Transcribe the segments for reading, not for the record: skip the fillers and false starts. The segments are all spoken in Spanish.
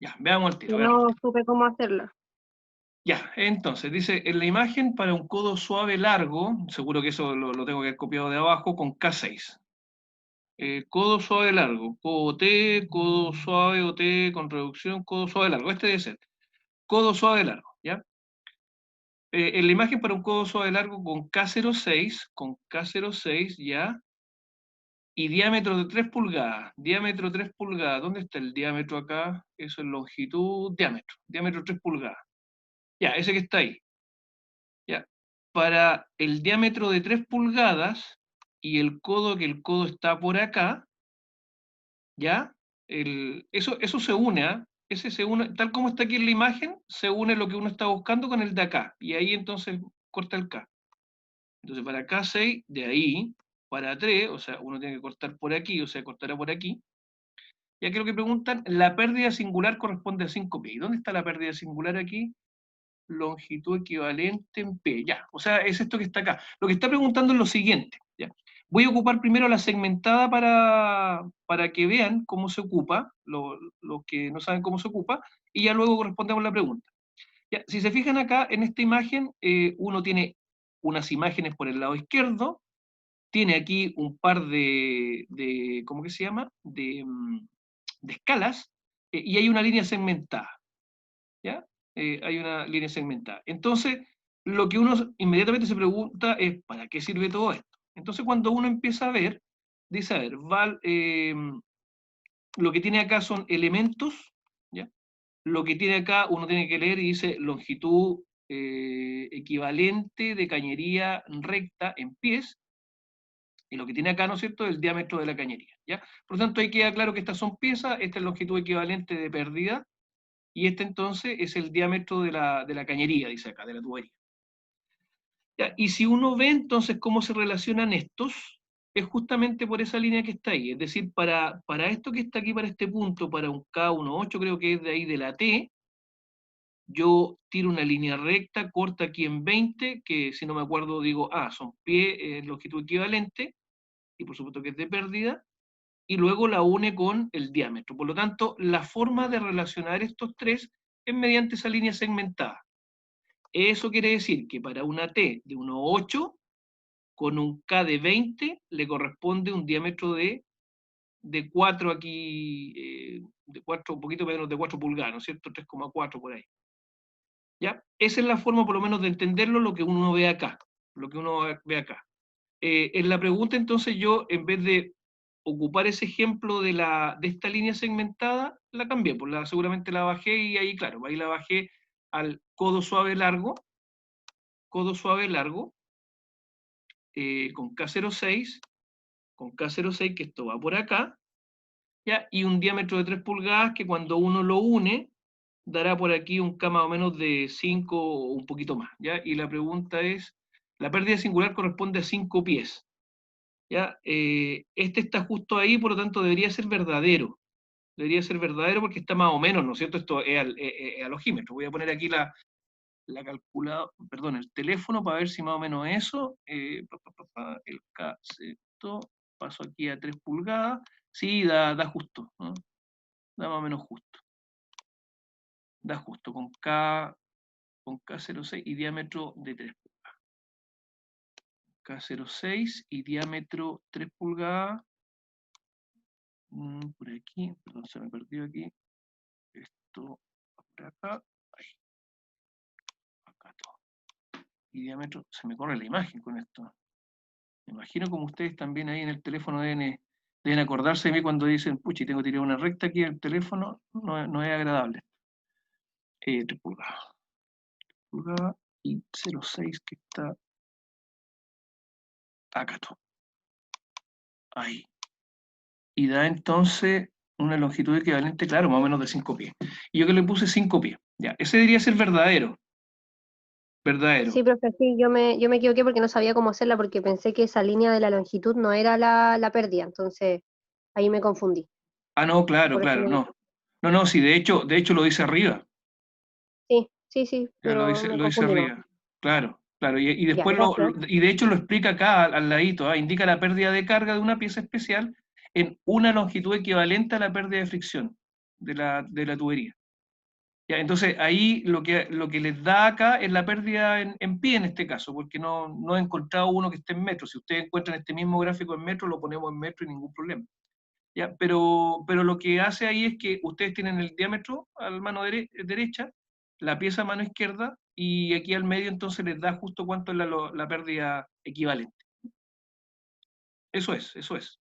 Ya, veamos el tiro, Yo veamos el no tiro. supe cómo hacerla. Ya, entonces, dice, en la imagen para un codo suave largo, seguro que eso lo tengo que haber copiado de abajo, con K6. Codo suave largo, codo T, codo suave o T con reducción, codo suave largo. Este debe ser. Codo suave largo, ¿ya? En la imagen para un codo suave largo con K06, ¿ya? Y diámetro de 3 pulgadas. Diámetro 3 pulgadas. ¿Dónde está el diámetro acá? Eso es longitud, diámetro. Diámetro 3 pulgadas. Ya, ese que está ahí. Ya. Para el diámetro de 3 pulgadas y que el codo está por acá, ¿ya? Eso se une, ¿ah? Ese se une, tal como está aquí en la imagen, se une lo que uno está buscando con el de acá. Y ahí entonces corta el K. Entonces para K6, de ahí, para 3, o sea, uno tiene que cortar por aquí, o sea, cortará por aquí. Ya que lo que preguntan, la pérdida singular corresponde a 5 pi. ¿Y dónde está la pérdida singular aquí? Longitud equivalente en P. Ya, o sea, es esto que está acá. Lo que está preguntando es lo siguiente. ¿Ya? Voy a ocupar primero la segmentada para que vean cómo se ocupa, los que no saben cómo se ocupa, y ya luego respondemos la pregunta. Ya, si se fijan acá en esta imagen, uno tiene unas imágenes por el lado izquierdo, tiene aquí un par de ¿cómo que se llama? De escalas, y hay una línea segmentada, ¿ya? Hay una línea segmentada. Entonces, lo que uno inmediatamente se pregunta es, ¿para qué sirve todo esto? Entonces, cuando uno empieza a ver, dice, a ver, lo que tiene acá son elementos, ¿ya? Lo que tiene acá, uno tiene que leer y dice longitud equivalente de cañería recta en pies, y lo que tiene acá, ¿no es cierto?, es el diámetro de la cañería, ¿ya? Por lo tanto, ahí queda claro que estas son piezas, esta es longitud equivalente de pérdida, y este entonces es el diámetro de la cañería, dice acá, de la tubería. ¿Ya? Y si uno ve entonces cómo se relacionan estos, es justamente por esa línea que está ahí, es decir, para esto que está aquí, para este punto, para un K18, creo que es de ahí de la T, yo tiro una línea recta, corta aquí en 20, que si no me acuerdo digo, son pie, longitud equivalente, y por supuesto que es de pérdida, y luego la une con el diámetro. Por lo tanto, la forma de relacionar estos tres es mediante esa línea segmentada. Eso quiere decir que para una T de 1,8, con un K de 20, le corresponde un diámetro de 4 aquí, de 4, un poquito menos de 4 pulgadas, ¿no es cierto? 3,4 por ahí. ¿Ya? Esa es la forma, por lo menos, de entenderlo, lo que uno ve acá. Lo que uno ve acá. En la pregunta, entonces, yo, en vez de ocupar ese ejemplo de esta línea segmentada, la cambié, pues seguramente la bajé y ahí, claro, ahí la bajé al codo suave largo, con K06, que esto va por acá, ¿ya? Y un diámetro de 3 pulgadas que cuando uno lo une, dará por aquí un K más o menos de 5 o un poquito más, ¿ya? Y la pregunta es, la pérdida singular corresponde a 5 pies, ¿ya? Este está justo ahí, por lo tanto debería ser verdadero. Debería ser verdadero porque está más o menos, ¿no es cierto? Esto es al ojímetro. Voy a poner aquí la calculadora, perdón, el teléfono para ver si más o menos eso. El caseto, paso aquí a 3 pulgadas. Sí, da justo, ¿no? Da más o menos justo. Da justo, con K06 y diámetro de 3 pulgadas. K06 y diámetro 3 pulgadas. Por aquí, perdón, se me perdió aquí. Esto por acá, ahí, acá todo. Y diámetro, se me corre la imagen con esto. Me imagino como ustedes también ahí en el teléfono deben acordarse de mí cuando dicen, puchi, tengo que tirar una recta aquí en el teléfono, no es agradable. 3 pulgadas. Pulgada y 0,6 que está acá todo. Ahí. Y da entonces una longitud equivalente, claro, más o menos de 5 pies. Y yo que le puse 5 pies. Ya, ese debería ser verdadero. Verdadero. Sí, profe, sí, yo me equivoqué porque no sabía cómo hacerla, porque pensé que esa línea de la longitud no era la pérdida, entonces ahí me confundí. No, claro, Por eso claro, no. No, sí, de hecho lo dice arriba. sí, Ya lo pero dice, me lo dice confundí, ¿no? arriba. Claro, claro. Y Ya, después gracias. y de hecho lo explica acá al ladito, indica la pérdida de carga de una pieza especial en una longitud equivalente a la pérdida de fricción de la tubería. Ya, entonces ahí lo que les da acá es la pérdida en pie en este caso, porque no he encontrado uno que esté en metro. Si ustedes encuentran este mismo gráfico en metro, lo ponemos en metro y ningún problema. Ya, pero lo que hace ahí es que ustedes tienen el diámetro a la mano derecha, la pieza a mano izquierda, y aquí al medio entonces les da justo cuánto es la pérdida equivalente. Eso es, eso es.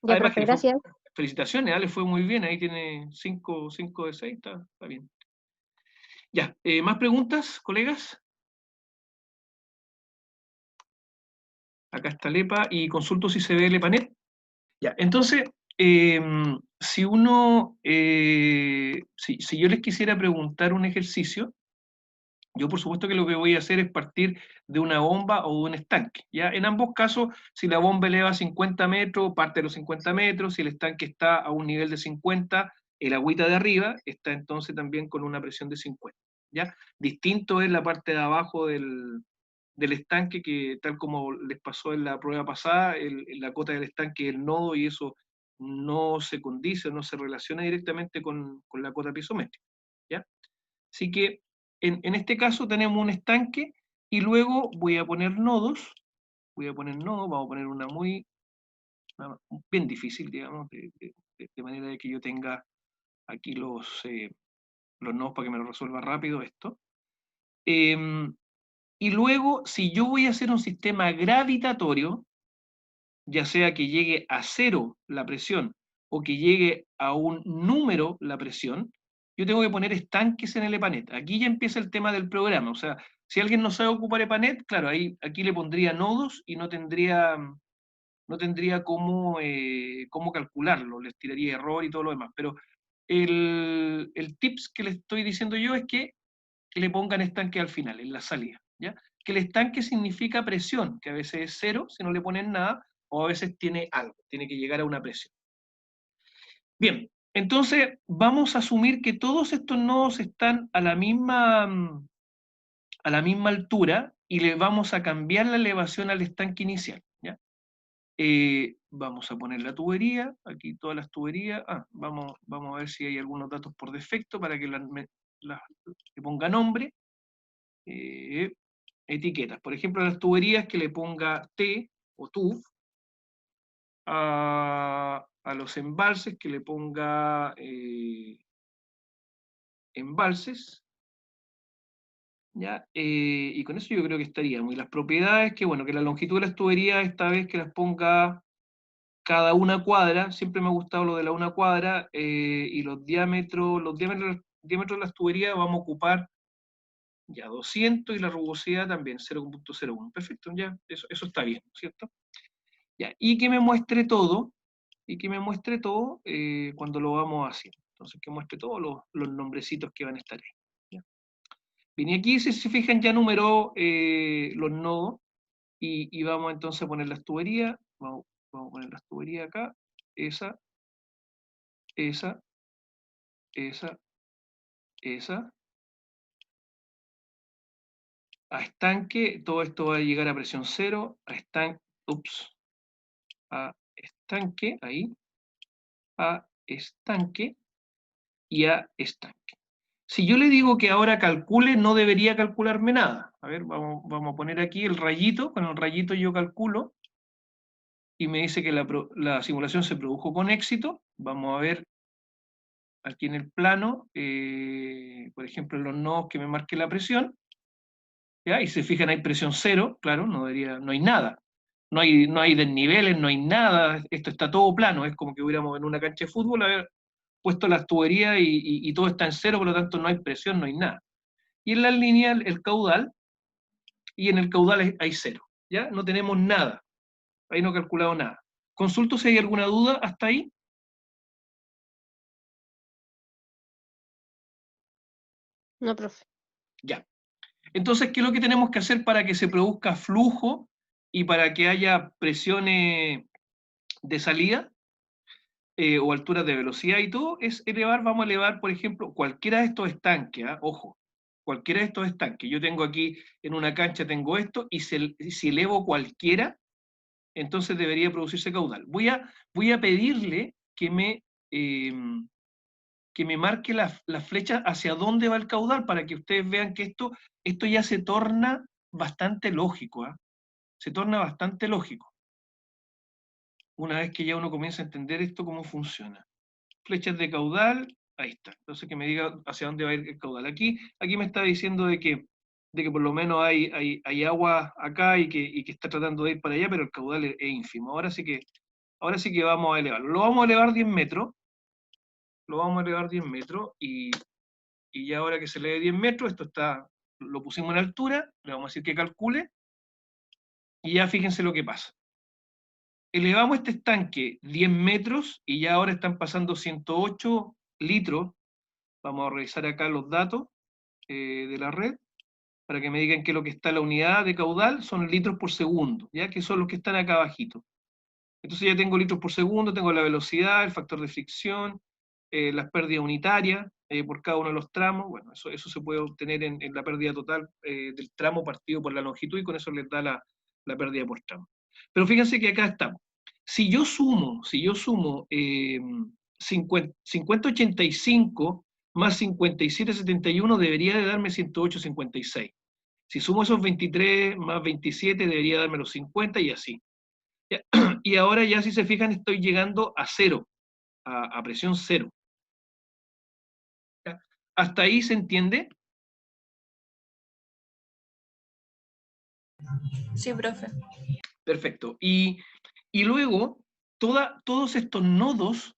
Ya, Además profe, que gracias. felicitaciones, Ale fue muy bien, ahí tiene 5 de 6, está bien. Ya, ¿más preguntas, colegas? Acá está LEPA y consulto si se ve el EPANET. Ya, entonces, si uno, si yo les quisiera preguntar un ejercicio, yo por supuesto que lo que voy a hacer es partir de una bomba o de un estanque. ¿Ya? En ambos casos, si la bomba eleva 50 metros, parte de los 50 metros, si el estanque está a un nivel de 50, el agüita de arriba está entonces también con una presión de 50. ¿Ya? Distinto es la parte de abajo del estanque, que tal como les pasó en la prueba pasada, la cota del estanque es el nodo y eso no se condice, no se relaciona directamente con la cota piezométrica. ¿Ya? Así que en este caso tenemos un estanque y luego voy a poner nodos, vamos a poner una bien difícil, digamos, de manera de que yo tenga aquí los nodos para que me lo resuelva rápido esto. Y luego, si yo voy a hacer un sistema gravitatorio, ya sea que llegue a 0 la presión o que llegue a un número la presión, yo tengo que poner estanques en el EPANET. Aquí ya empieza el tema del programa. O sea, si alguien no sabe ocupar EPANET, claro, aquí le pondría nodos y no tendría cómo calcularlo, les tiraría error y todo lo demás. Pero el tips que les estoy diciendo yo es que le pongan estanque al final, en la salida. ¿Ya? Que el estanque significa presión, que a veces es 0 si no le ponen nada, o a veces tiene algo, tiene que llegar a una presión. Bien, entonces vamos a asumir que todos estos nodos están a la misma altura y le vamos a cambiar la elevación al estanque inicial. ¿Ya? Vamos a poner la tubería, aquí todas las tuberías. Vamos a ver si hay algunos datos por defecto para que le ponga nombre. Etiquetas. Por ejemplo, las tuberías que le ponga T o TUF, a los embalses que le ponga embalses, ¿ya? Y con eso yo creo que estaríamos. Y las propiedades, que bueno, que la longitud de las tuberías esta vez que las ponga cada una cuadra, siempre me ha gustado lo de la una cuadra, y los diámetros de las tuberías vamos a ocupar ya 200 y la rugosidad también 0,01. Perfecto, ya, eso está bien, ¿cierto? Ya, y que me muestre todo, cuando lo vamos haciendo. Entonces, que muestre todos los nombrecitos que van a estar ahí. ¿Ya? Bien, y aquí, si se fijan, ya numeró los nodos, y vamos entonces a poner las tuberías. Vamos a poner las tuberías acá. Esa, esa, esa, esa. A estanque, todo esto va a llegar a presión 0, a estanque, ahí, a estanque y a estanque. Si yo le digo que ahora calcule, no debería calcularme nada. A ver, vamos a poner aquí el rayito, con el rayito yo calculo, y me dice que la simulación se produjo con éxito. Vamos a ver aquí en el plano, por ejemplo, en los nodos que me marque la presión, ¿ya? Y se fijan, hay presión 0, claro, no hay nada. No hay desniveles, no hay nada, esto está todo plano, es como que hubiéramos en una cancha de fútbol haber puesto las tuberías y todo está en 0, por lo tanto no hay presión, no hay nada. Y en la línea el caudal, y en el caudal hay 0, ¿ya? No tenemos nada, ahí no he calculado nada. Consulto si hay alguna duda hasta ahí. No, profe. Ya. Entonces, ¿qué es lo que tenemos que hacer para que se produzca flujo y para que haya presiones de salida, o alturas de velocidad y todo? Vamos a elevar, por ejemplo, cualquiera de estos estanques, ojo, cualquiera de estos estanques. Yo tengo aquí en una cancha, tengo esto, y si elevo cualquiera, entonces debería producirse caudal. Voy a pedirle que me que me marque la flecha hacia dónde va el caudal, para que ustedes vean que esto ya se torna bastante lógico, ¿eh? Se torna bastante lógico, una vez que ya uno comienza a entender esto, cómo funciona. Flechas de caudal, ahí está. Entonces que me diga hacia dónde va a ir el caudal. Aquí me está diciendo de que por lo menos hay agua acá y que está tratando de ir para allá, pero el caudal es ínfimo. Ahora sí que vamos a elevarlo. Lo vamos a elevar 10 metros, lo vamos a elevar 10 metros y ya ahora que se eleve 10 metros, lo pusimos en altura, le vamos a decir que calcule y ya fíjense lo que pasa. Elevamos este estanque 10 metros y ya ahora están pasando 108 litros. Vamos a revisar acá los datos de la red para que me digan que lo que está en la unidad de caudal son litros por segundo, ya que son los que están acá abajito. Entonces ya tengo litros por segundo, tengo la velocidad, el factor de fricción, las pérdidas unitarias por cada uno de los tramos. Bueno, eso se puede obtener en la pérdida total del tramo partido por la longitud, y con eso les da la pérdida por tramo. Pero fíjense que acá estamos. Si yo sumo 50,85 más 57,71 debería de darme 108,56. Si sumo esos 23 más 27 debería darme los 50 y así. ¿Ya? Y ahora ya, si se fijan, estoy llegando a cero, a presión cero. ¿Ya? ¿Hasta ahí se entiende? Sí, profe. Perfecto. Y luego, todos estos nodos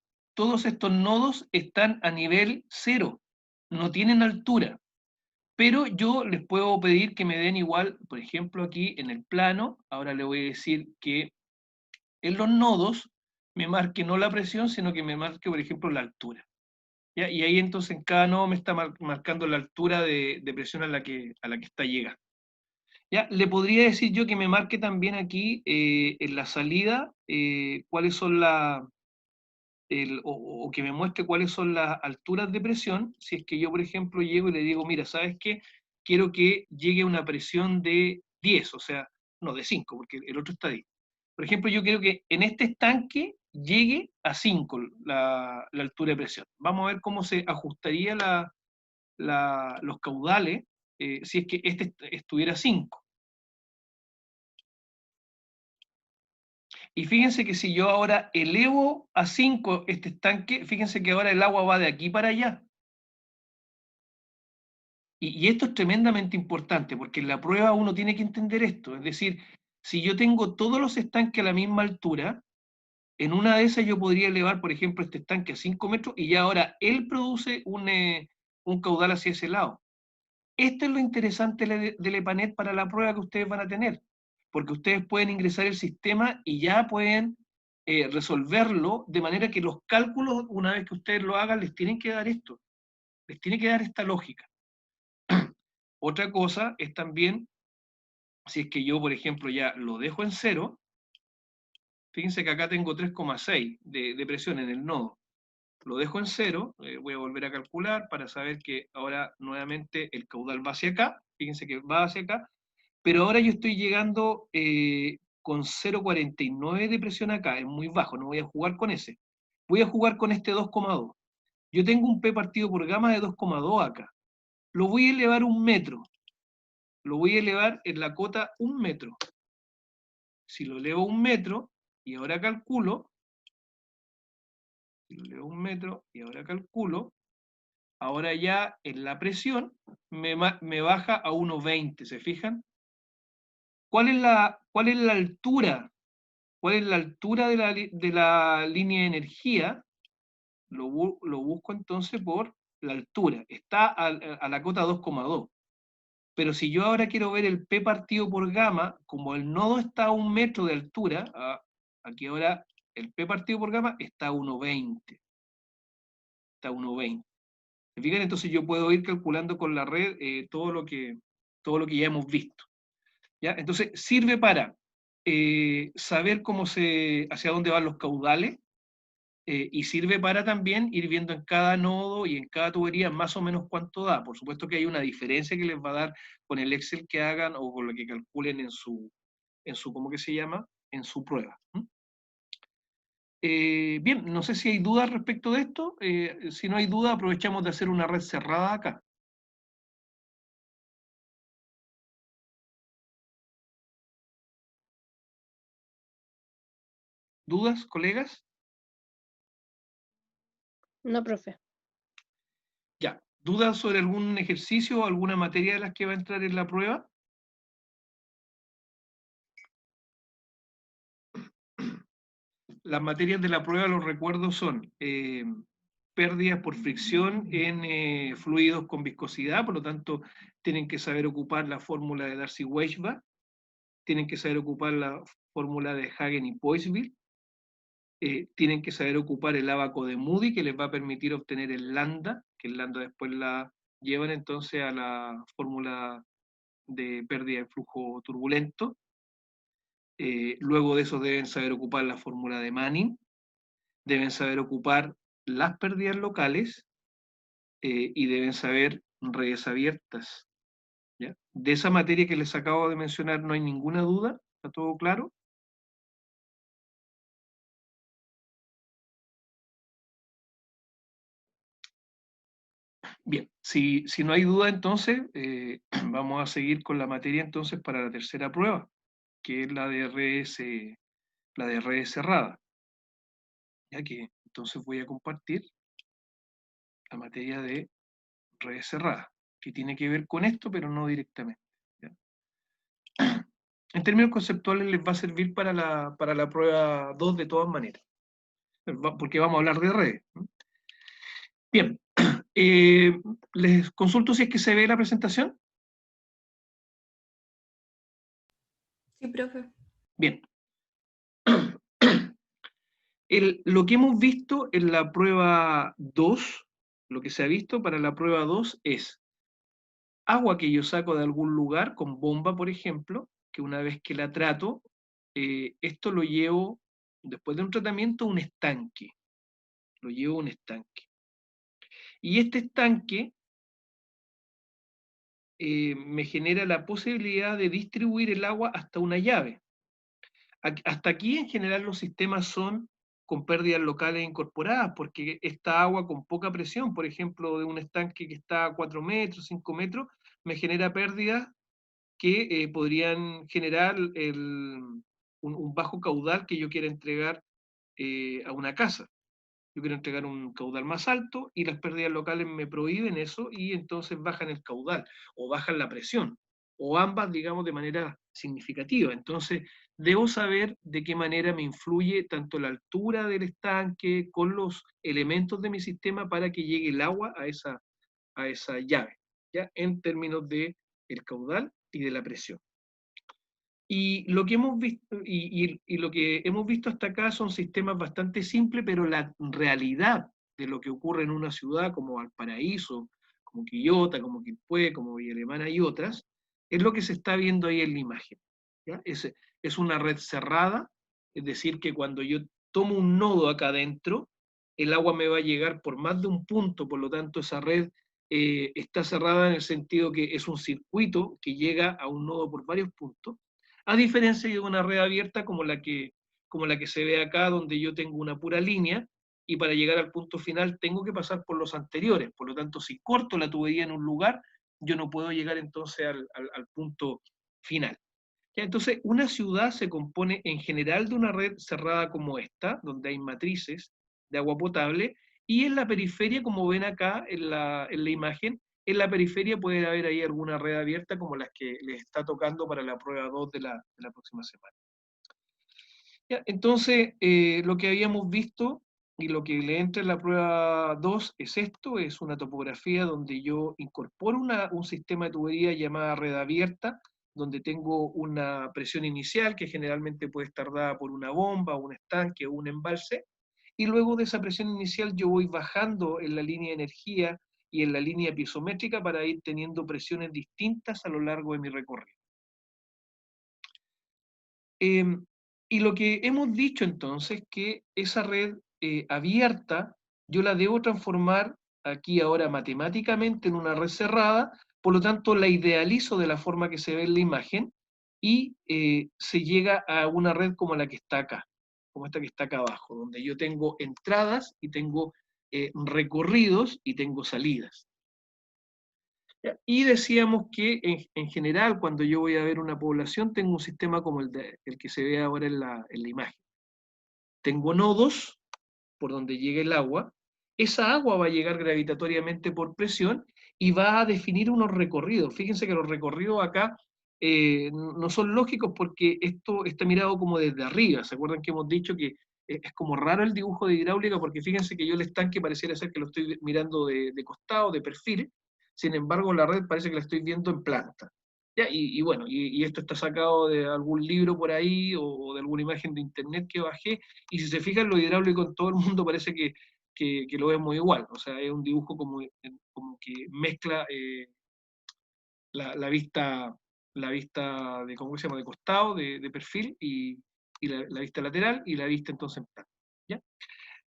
están a nivel cero, no tienen altura. Pero yo les puedo pedir que me den igual, por ejemplo, aquí en el plano, ahora le voy a decir que en los nodos me marque no la presión, sino que me marque, por ejemplo, la altura. ¿Ya? Y ahí entonces en cada nodo me está marcando la altura de presión a la que está llegando. ¿Ya? Le podría decir yo que me marque también aquí en la salida cuáles son o que me muestre cuáles son las alturas de presión, si es que yo, por ejemplo, llego y le digo, mira, ¿sabes qué? Quiero que llegue a una presión de 10, o sea, no, de 5, porque el otro está 10. Por ejemplo, yo quiero que en este estanque llegue a 5 la altura de presión. Vamos a ver cómo se ajustaría los caudales si es que este estuviera 5. Y fíjense que si yo ahora elevo a 5 este estanque, fíjense que ahora el agua va de aquí para allá. Y esto es tremendamente importante, porque en la prueba uno tiene que entender esto. Es decir, si yo tengo todos los estanques a la misma altura, en una de esas yo podría elevar, por ejemplo, este estanque a 5 metros y ya ahora él produce un caudal hacia ese lado. Esto es lo interesante del EPANET para la prueba que ustedes van a tener, porque ustedes pueden ingresar el sistema y ya pueden resolverlo de manera que los cálculos, una vez que ustedes lo hagan, les tienen que dar esto, les tiene que dar esta lógica. Otra cosa es también, si es que yo, por ejemplo, ya lo dejo en cero, fíjense que acá tengo 3,6 de presión en el nodo. Lo dejo en cero, voy a volver a calcular para saber que ahora nuevamente el caudal va hacia acá, fíjense que va hacia acá, pero ahora yo estoy llegando con 0,49 de presión acá, es muy bajo, no voy a jugar con ese. Voy a jugar con este 2,2. Yo tengo un P partido por gamma de 2,2 acá. Lo voy a elevar 1 metro. Lo voy a elevar en la cota 1 metro. Si lo elevo 1 metro, y ahora calculo, si lo elevo 1 metro, y ahora calculo, ahora ya en la presión me baja a 1,20, ¿se fijan? ¿Cuál es la altura? ¿Cuál es la altura de la línea de energía? Lo busco entonces por la altura. Está a la cota 2,2. Pero si yo ahora quiero ver el P partido por gamma, como el nodo está a 1 metro de altura, aquí ahora el P partido por gamma está a 1,20. Está a 1,20. ¿Se fijan? Entonces yo puedo ir calculando con la red todo lo que ya hemos visto. ¿Ya? Entonces sirve para saber hacia dónde van los caudales, y sirve para también ir viendo en cada nodo y en cada tubería más o menos cuánto da. Por supuesto que hay una diferencia que les va a dar con el Excel que hagan o con lo que calculen ¿cómo que se llama? En su prueba. Bien, no sé si hay dudas respecto de esto. Si no hay duda, aprovechamos de hacer una red cerrada acá. ¿Dudas, colegas? No, profe. Ya. ¿Dudas sobre algún ejercicio o alguna materia de las que va a entrar en la prueba? Las materias de la prueba, los recuerdos son pérdidas por fricción en fluidos con viscosidad, por lo tanto, tienen que saber ocupar la fórmula de Darcy-Weisbach, tienen que saber ocupar la fórmula de Hagen y Poiseville, tienen que saber ocupar el ábaco de Moody, que les va a permitir obtener el lambda, que el lambda después la llevan entonces a la fórmula de pérdida de flujo turbulento. Luego de eso deben saber ocupar la fórmula de Manning, deben saber ocupar las pérdidas locales y deben saber redes abiertas. ¿Ya? De esa materia que les acabo de mencionar no hay ninguna duda, ¿está todo claro? Bien, si no hay duda entonces, vamos a seguir con la materia entonces para la tercera prueba, que es la de redes cerradas. Ya que entonces voy a compartir la materia de redes cerradas, que tiene que ver con esto, pero no directamente. ¿Ya? En términos conceptuales les va a servir para la prueba 2 de todas maneras, porque vamos a hablar de redes. Bien, les consulto si es que se ve la presentación. Sí, profe. Bien. Lo que hemos visto en la prueba 2, lo que se ha visto para la prueba 2 es agua que yo saco de algún lugar con bomba, por ejemplo, que una vez que la trato, esto lo llevo, después de un tratamiento, a un estanque. Lo llevo a un estanque. Y este estanque me genera la posibilidad de distribuir el agua hasta una llave. Hasta aquí, en general, los sistemas son con pérdidas locales incorporadas, porque esta agua con poca presión, por ejemplo, de un estanque que está a 4 metros, 5 metros, me genera pérdidas que podrían generar un bajo caudal que yo quiera entregar a una casa. Yo quiero entregar un caudal más alto y las pérdidas locales me prohíben eso y entonces bajan el caudal o bajan la presión, o ambas, digamos, de manera significativa. Entonces, debo saber de qué manera me influye tanto la altura del estanque con los elementos de mi sistema para que llegue el agua a esa llave, ¿ya? En términos de el caudal y de la presión. Y lo que hemos visto, y lo que hemos visto hasta acá son sistemas bastante simples, pero la realidad de lo que ocurre en una ciudad como Valparaíso, como Quillota, como Quilpué, como Villa Alemana y otras, es lo que se está viendo ahí en la imagen. ¿Ya? Es una red cerrada, es decir, que cuando yo tomo un nodo acá adentro, el agua me va a llegar por más de un punto, por lo tanto esa red está cerrada en el sentido que es un circuito que llega a un nodo por varios puntos, a diferencia de una red abierta como la que se ve acá, donde yo tengo una pura línea, y para llegar al punto final tengo que pasar por los anteriores. Por lo tanto, si corto la tubería en un lugar, yo no puedo llegar entonces al punto final. ¿Ya? Entonces, una ciudad se compone en general de una red cerrada como esta, donde hay matrices de agua potable, y en la periferia, como ven acá en la imagen, en la periferia puede haber ahí alguna red abierta como las que les está tocando para la prueba 2 de la próxima semana. ¿Ya? Entonces, lo que habíamos visto y lo que le entra en la prueba 2 es esto, es una topografía donde yo incorporo un sistema de tubería llamada red abierta, donde tengo una presión inicial que generalmente puede estar dada por una bomba, un estanque o un embalse, y luego de esa presión inicial yo voy bajando en la línea de energía y en la línea piezométrica para ir teniendo presiones distintas a lo largo de mi recorrido. Y lo que hemos dicho entonces, que esa red abierta, yo la debo transformar aquí ahora matemáticamente en una red cerrada, por lo tanto la idealizo de la forma que se ve en la imagen y se llega a una red como la que está acá. como esta que está acá abajo, donde yo tengo entradas y tengo recorridos y tengo salidas. ¿Ya? Y decíamos que en general, cuando yo voy a ver una población, tengo un sistema como el que se ve ahora en la imagen. Tengo nodos por donde llega el agua, esa agua va a llegar gravitatoriamente por presión y va a definir unos recorridos. Fíjense que los recorridos acá no son lógicos porque esto está mirado como desde arriba. ¿Se acuerdan que hemos dicho que es como raro el dibujo de hidráulica? Porque fíjense que yo el estanque pareciera ser que lo estoy mirando de costado, de perfil, sin embargo la red parece que la estoy viendo en planta. ¿Ya? Y bueno, y esto está sacado de algún libro por ahí o de alguna imagen de internet que bajé, y si se fijan, lo hidráulico en todo el mundo parece que lo vemos igual. O sea, es un dibujo como que mezcla la vista de, ¿cómo se llama?, de costado, de perfil, y la vista lateral, y la vista entonces en plano. ¿Ya?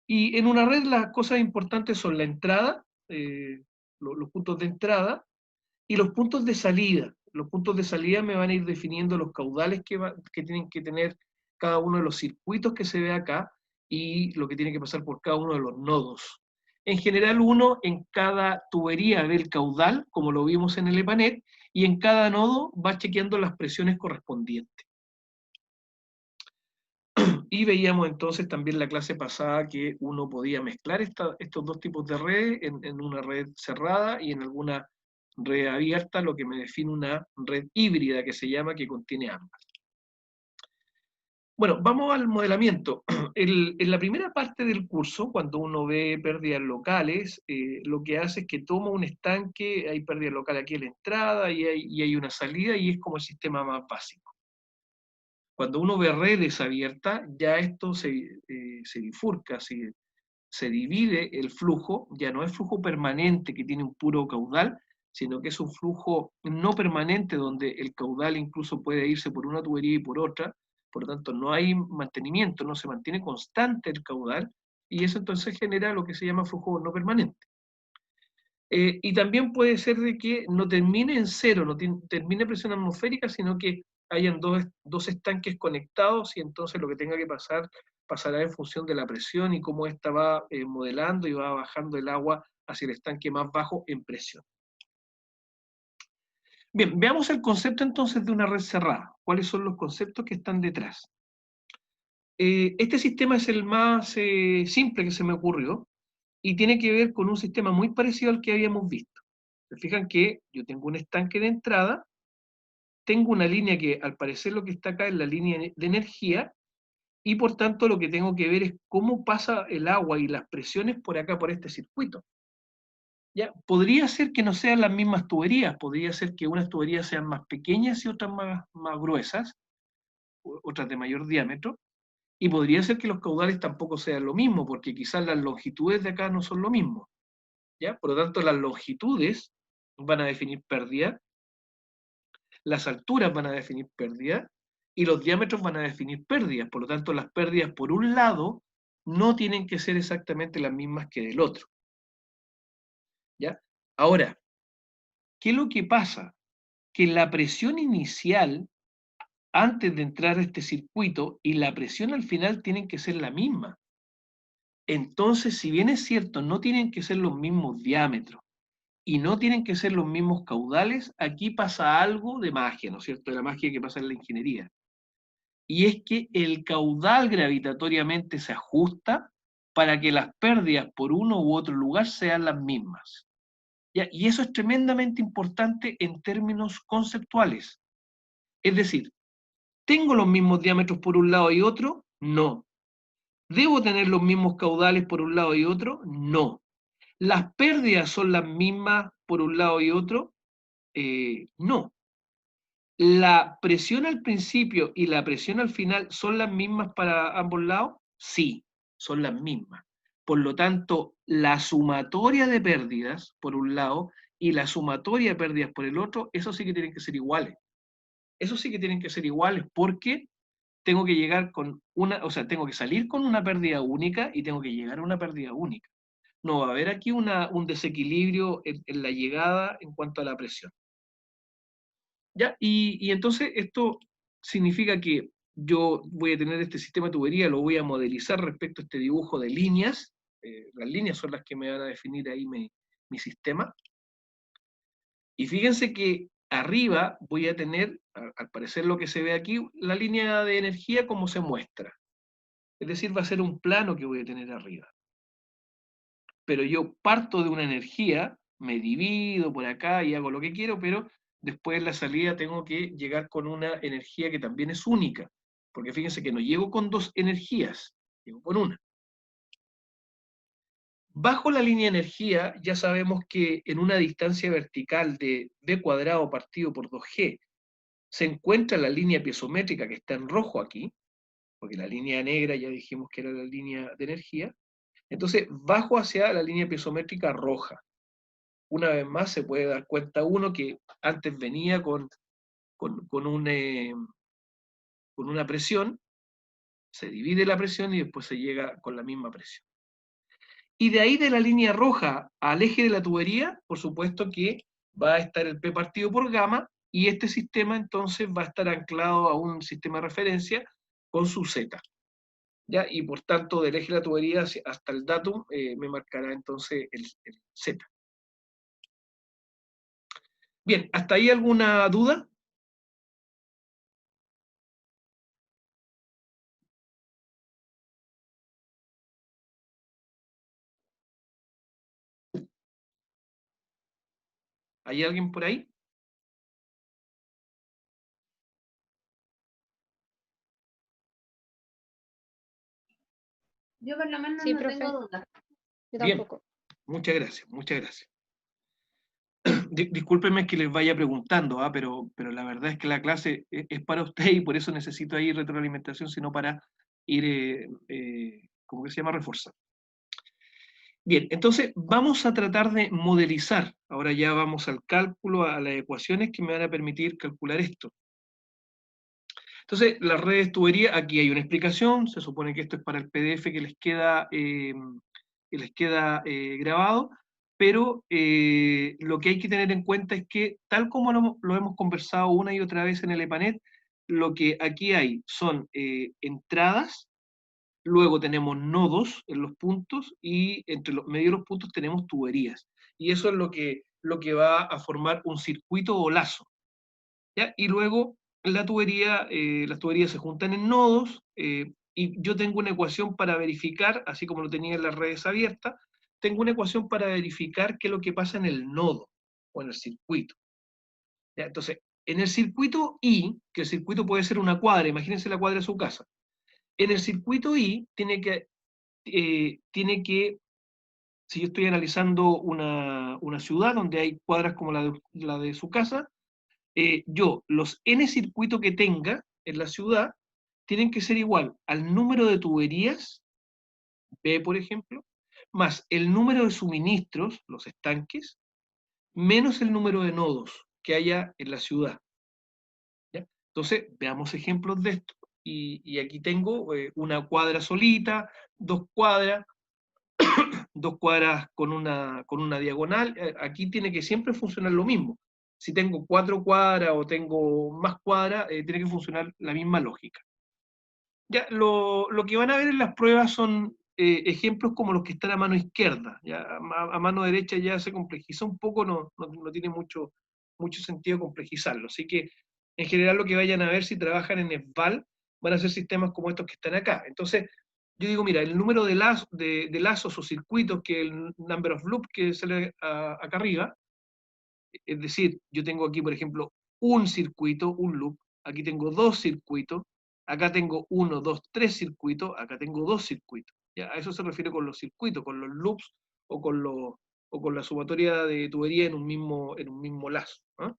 Y en una red las cosas importantes son la entrada, los puntos de entrada, y los puntos de salida. Los puntos de salida me van a ir definiendo los caudales que tienen que tener cada uno de los circuitos que se ve acá y lo que tiene que pasar por cada uno de los nodos. En general, uno en cada tubería ve el caudal, como lo vimos en el EPANET, y en cada nodo va chequeando las presiones correspondientes. Y veíamos entonces también la clase pasada que uno podía mezclar estos dos tipos de redes en una red cerrada y en alguna red abierta, lo que me define una red híbrida que se llama, que contiene ambas. Bueno, vamos al modelamiento. En la primera parte del curso, cuando uno ve pérdidas locales, lo que hace es que toma un estanque, hay pérdida local aquí en la entrada y hay una salida, y es como el sistema más básico. Cuando uno ve redes abiertas, ya esto se bifurca, se divide el flujo, ya no es flujo permanente que tiene un puro caudal, sino que es un flujo no permanente donde el caudal incluso puede irse por una tubería y por otra, por lo tanto no hay mantenimiento, no se mantiene constante el caudal, y eso entonces genera lo que se llama flujo no permanente. Y también puede ser de que no termine en cero, no termine presión atmosférica, sino que hayan dos estanques conectados, y entonces lo que tenga que pasar pasará en función de la presión y cómo ésta va modelando y va bajando el agua hacia el estanque más bajo en presión. Bien, veamos el concepto entonces de una red cerrada. ¿Cuáles son los conceptos que están detrás? Este sistema es el más simple que se me ocurrió y tiene que ver con un sistema muy parecido al que habíamos visto. Se fijan que yo tengo un estanque de entrada, tengo una línea que al parecer lo que está acá es la línea de energía, y por tanto lo que tengo que ver es cómo pasa el agua y las presiones por acá, por este circuito. ¿Ya? Podría ser que no sean las mismas tuberías, podría ser que unas tuberías sean más pequeñas y otras más gruesas, otras de mayor diámetro, y podría ser que los caudales tampoco sean lo mismo, porque quizás las longitudes de acá no son lo mismo. ¿Ya? Por lo tanto, las longitudes van a definir pérdida, las alturas van a definir pérdida, y los diámetros van a definir pérdidas. Por lo tanto, las pérdidas por un lado no tienen que ser exactamente las mismas que del otro. ¿Ya? Ahora, ¿qué es lo que pasa? Que la presión inicial, antes de entrar a este circuito, y la presión al final tienen que ser la misma. Entonces, si bien es cierto, no tienen que ser los mismos diámetros, y no tienen que ser los mismos caudales, aquí pasa algo de magia, ¿no es cierto? De la magia que pasa en la ingeniería. Y es que el caudal gravitatoriamente se ajusta para que las pérdidas por uno u otro lugar sean las mismas. ¿Ya? Y eso es tremendamente importante en términos conceptuales. Es decir, ¿tengo los mismos diámetros por un lado y otro? No. ¿Debo tener los mismos caudales por un lado y otro? No. ¿Las pérdidas son las mismas por un lado y otro? No. ¿La presión al principio y la presión al final son las mismas para ambos lados? Sí, son las mismas. Por lo tanto, la sumatoria de pérdidas por un lado y la sumatoria de pérdidas por el otro, eso sí que tienen que ser iguales. Eso sí que tienen que ser iguales porque tengo que llegar con tengo que salir con una pérdida única y tengo que llegar a una pérdida única. No va a haber aquí un desequilibrio en la llegada en cuanto a la presión. ¿Ya? Y entonces esto significa que yo voy a tener este sistema de tubería, lo voy a modelizar respecto a este dibujo de líneas. Las líneas son las que me van a definir ahí mi sistema. Y fíjense que arriba voy a tener, al parecer lo que se ve aquí, la línea de energía como se muestra. Es decir, va a ser un plano que voy a tener arriba. Pero yo parto de una energía, me divido por acá y hago lo que quiero, pero después en la salida tengo que llegar con una energía que también es única. Porque fíjense que no llego con dos energías, llego con una. Bajo la línea de energía ya sabemos que en una distancia vertical de b cuadrado partido por 2g se encuentra la línea piezométrica que está en rojo aquí, porque la línea negra ya dijimos que era la línea de energía. Entonces bajo hacia la línea piezométrica roja. Una vez más se puede dar cuenta uno que antes venía con una presión, se divide la presión y después se llega con la misma presión. Y de ahí de la línea roja al eje de la tubería, por supuesto que va a estar el P partido por gamma, y este sistema entonces va a estar anclado a un sistema de referencia con su Z. ¿Ya? Y por tanto, del eje de la tubería hasta el datum me marcará entonces el Z. Bien, ¿hasta ahí alguna duda? ¿Hay alguien por ahí? Yo por lo menos Sí, no profe. tengo dudas. Yo Bien. tampoco. Muchas gracias, muchas gracias. Discúlpenme que les vaya preguntando, pero la verdad es que la clase es para usted y por eso necesito ahí retroalimentación, sino para ir, ¿cómo que se llama? Reforzar. Bien, entonces vamos a tratar de modelizar. Ahora ya vamos al cálculo, a las ecuaciones que me van a permitir calcular esto. Entonces, las redes tubería, aquí hay una explicación, se supone que esto es para el PDF que les queda grabado, pero lo que hay que tener en cuenta es que, tal como lo hemos conversado una y otra vez en el EPANET, lo que aquí hay son entradas, luego tenemos nodos en los puntos, y entre los medio de los puntos tenemos tuberías. Y eso es lo que va a formar un circuito o lazo. ¿Ya? Y luego las tuberías se juntan en nodos, y yo tengo una ecuación para verificar, así como lo tenía en las redes abiertas, tengo una ecuación para verificar qué es lo que pasa en el nodo o en el circuito. ¿Ya? Entonces, en el circuito I, que el circuito puede ser una cuadra, imagínense la cuadra de su casa, en el circuito I tiene que, si yo estoy analizando una ciudad donde hay cuadras como la de su casa, yo, los n circuitos que tenga en la ciudad, tienen que ser igual al número de tuberías, B por ejemplo, más el número de suministros, los estanques, menos el número de nodos que haya en la ciudad. ¿Ya? Entonces, veamos ejemplos de esto. Y aquí tengo una cuadra solita, dos cuadras con una diagonal. Aquí tiene que siempre funcionar lo mismo. Si tengo 4 cuadras o tengo más cuadras, tiene que funcionar la misma lógica. Ya, lo que van a ver en las pruebas son ejemplos como los que están a mano izquierda. Ya, a mano derecha ya se complejiza un poco, no tiene mucho sentido complejizarlo. Así que, en general, lo que vayan a ver si trabajan en SVAL van a ser sistemas como estos que están acá. Entonces, yo digo, mira, el número de lazos o circuitos, que el number of loops que sale acá arriba, es decir, yo tengo aquí, por ejemplo, un circuito, un loop, aquí tengo dos circuitos, acá tengo 1, 2, 3 circuitos, acá tengo 2 circuitos. ¿Ya? A eso se refiere con los circuitos, con los loops o con la sumatoria de tubería en un mismo lazo. ¿Ah?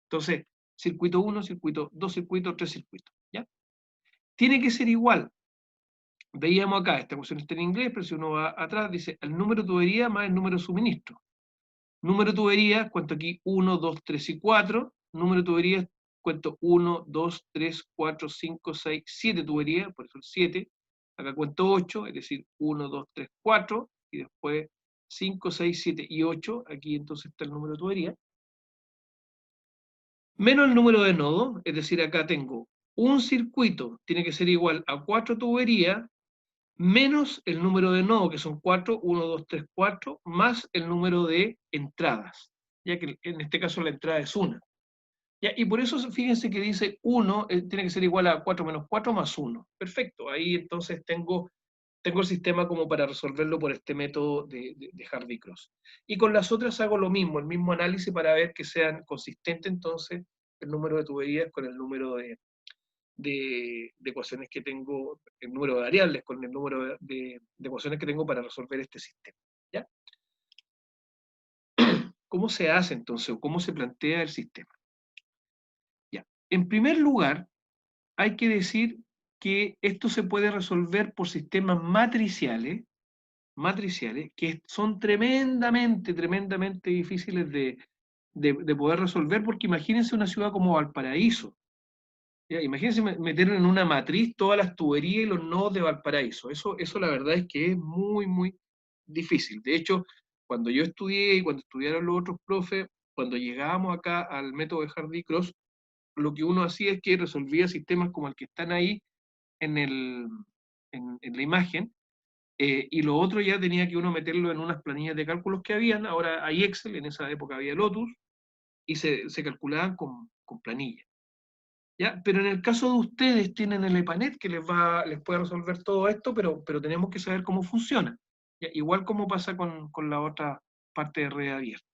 Entonces, circuito 1, circuito 2 circuitos, 3 circuitos. ¿Ya? Tiene que ser igual. Veíamos acá, esta cuestión está en inglés, pero si uno va atrás, dice el número de tubería más el número de suministro. Número de tuberías, cuento aquí 1, 2, 3 y 4. Número de tuberías, cuento 1, 2, 3, 4, 5, 6, 7 tuberías, por eso el 7. Acá cuento 8, es decir, 1, 2, 3, 4. Y después 5, 6, 7 y 8. Aquí entonces está el número de tuberías. Menos el número de nodos, es decir, acá tengo un circuito tiene que ser igual a 4 tuberías, menos el número de nodos, que son 4, 1, 2, 3, 4, más el número de entradas, ya que en este caso la entrada es 1. ¿Ya? Y por eso fíjense que dice 1 tiene que ser igual a 4 menos 4 más 1. Perfecto, ahí entonces tengo el sistema como para resolverlo por este método de Hardy-Cross. Y con las otras hago lo mismo, el mismo análisis para ver que sean consistentes entonces el número de tuberías con el número de ecuaciones que tengo, el número de variables con el número de ecuaciones que tengo para resolver este sistema. ¿Ya? ¿Cómo se hace entonces o cómo se plantea el sistema? Ya. En primer lugar, hay que decir que esto se puede resolver por sistemas matriciales, que son tremendamente difíciles de poder resolver, porque imagínense una ciudad como Valparaíso. ¿Ya? Imagínense meter en una matriz todas las tuberías y los nodos de Valparaíso. Eso la verdad es que es muy difícil. De hecho, cuando yo estudié y cuando estudiaron los otros profes, cuando llegábamos acá al método de Hardy-Cross, lo que uno hacía es que resolvía sistemas como el que están ahí en la imagen, y lo otro ya tenía que uno meterlo en unas planillas de cálculos que habían. Ahora hay Excel, en esa época había Lotus, y se calculaban con planillas. ¿Ya? Pero en el caso de ustedes tienen el EPANET que les puede resolver todo esto, pero tenemos que saber cómo funciona. ¿Ya? Igual como pasa con la otra parte de red abierta.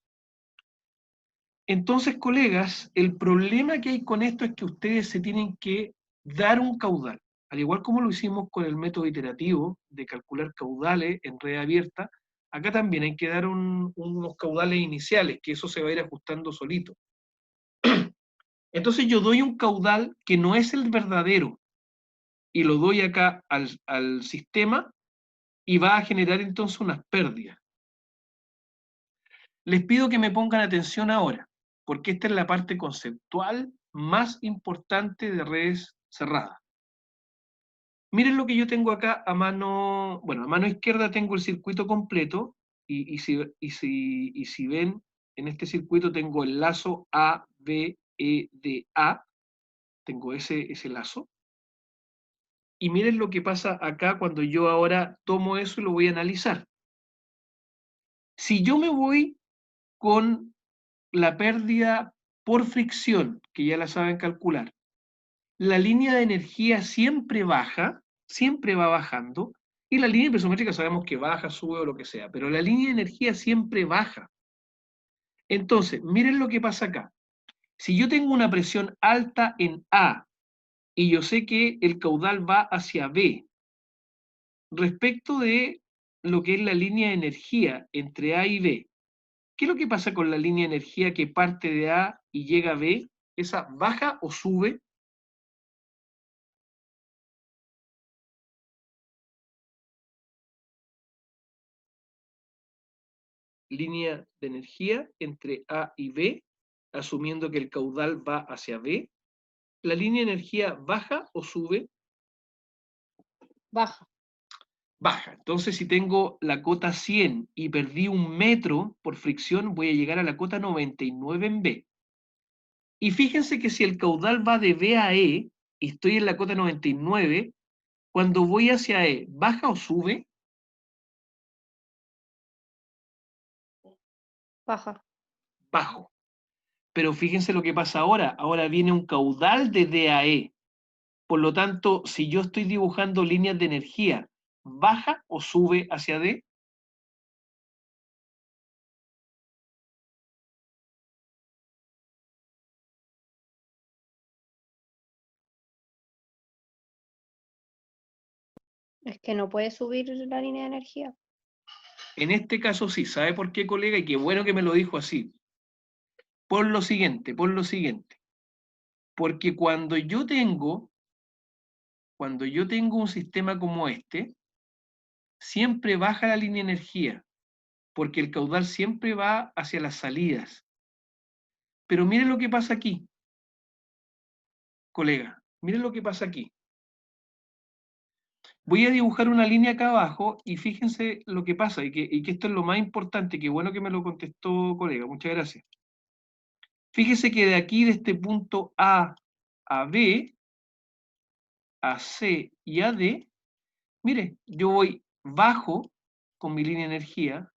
Entonces, colegas, el problema que hay con esto es que ustedes se tienen que dar un caudal. Al igual como lo hicimos con el método iterativo de calcular caudales en red abierta, acá también hay que dar unos caudales iniciales, que eso se va a ir ajustando solito. Entonces yo doy un caudal que no es el verdadero, y lo doy acá al sistema, y va a generar entonces unas pérdidas. Les pido que me pongan atención ahora, porque esta es la parte conceptual más importante de redes cerradas. Miren lo que yo tengo acá a mano, bueno, a mano izquierda tengo el circuito completo, y si ven, en este circuito tengo el lazo A, B, E, D, A, tengo ese lazo. Y miren lo que pasa acá cuando yo ahora tomo eso y lo voy a analizar. Si yo me voy con la pérdida por fricción, que ya la saben calcular, la línea de energía siempre baja, siempre va bajando, y la línea hipersométrica sabemos que baja, sube o lo que sea, pero la línea de energía siempre baja. Entonces, miren lo que pasa acá. Si yo tengo una presión alta en A, y yo sé que el caudal va hacia B, respecto de lo que es la línea de energía entre A y B, ¿qué es lo que pasa con la línea de energía que parte de A y llega a B? ¿Esa baja o sube? Línea de energía entre A y B, asumiendo que el caudal va hacia B. ¿La línea de energía baja o sube? Baja. Baja. Entonces, si tengo la cota 100 y perdí 1 metro por fricción, voy a llegar a la cota 99 en B. Y fíjense que si el caudal va de B a E, y estoy en la cota 99, cuando voy hacia E, ¿baja o sube? Baja. Bajo. Pero fíjense lo que pasa ahora. Ahora viene un caudal de D a E. Por lo tanto, si yo estoy dibujando líneas de energía, ¿baja o sube hacia D? Es que no puede subir la línea de energía. En este caso sí. ¿Sabe por qué, colega? Y qué bueno que me lo dijo así. Por lo siguiente. Porque cuando yo tengo un sistema como este, siempre baja la línea de energía, porque el caudal siempre va hacia las salidas. Pero miren lo que pasa aquí, colega, miren lo que pasa aquí. Voy a dibujar una línea acá abajo y fíjense lo que pasa, y que esto es lo más importante, que bueno que me lo contestó, colega, muchas gracias. Fíjese que de aquí, de este punto A a B, AC y AD, mire, yo voy bajo con mi línea de energía,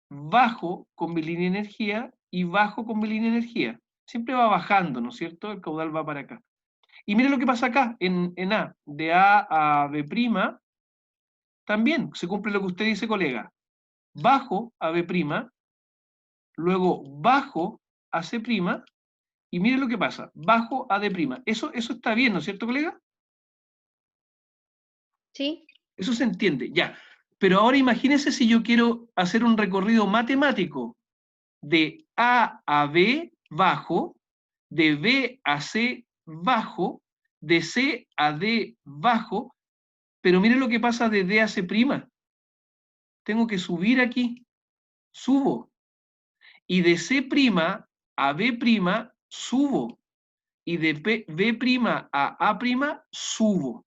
bajo con mi línea de energía y bajo con mi línea de energía. Siempre va bajando, ¿no es cierto? El caudal va para acá. Y mire lo que pasa acá, en A, de A a B', también se cumple lo que usted dice, colega. Bajo a B', luego bajo a C', y mire lo que pasa, bajo a D'. Eso está bien, ¿no es cierto, colega? ¿Sí? Eso se entiende, ya. Pero ahora imagínense si yo quiero hacer un recorrido matemático de A a B bajo, de B a C bajo, de C a D bajo, pero miren lo que pasa de D a C'. Tengo que subir aquí, subo. Y de C' a B', subo. Y de B' a A', subo.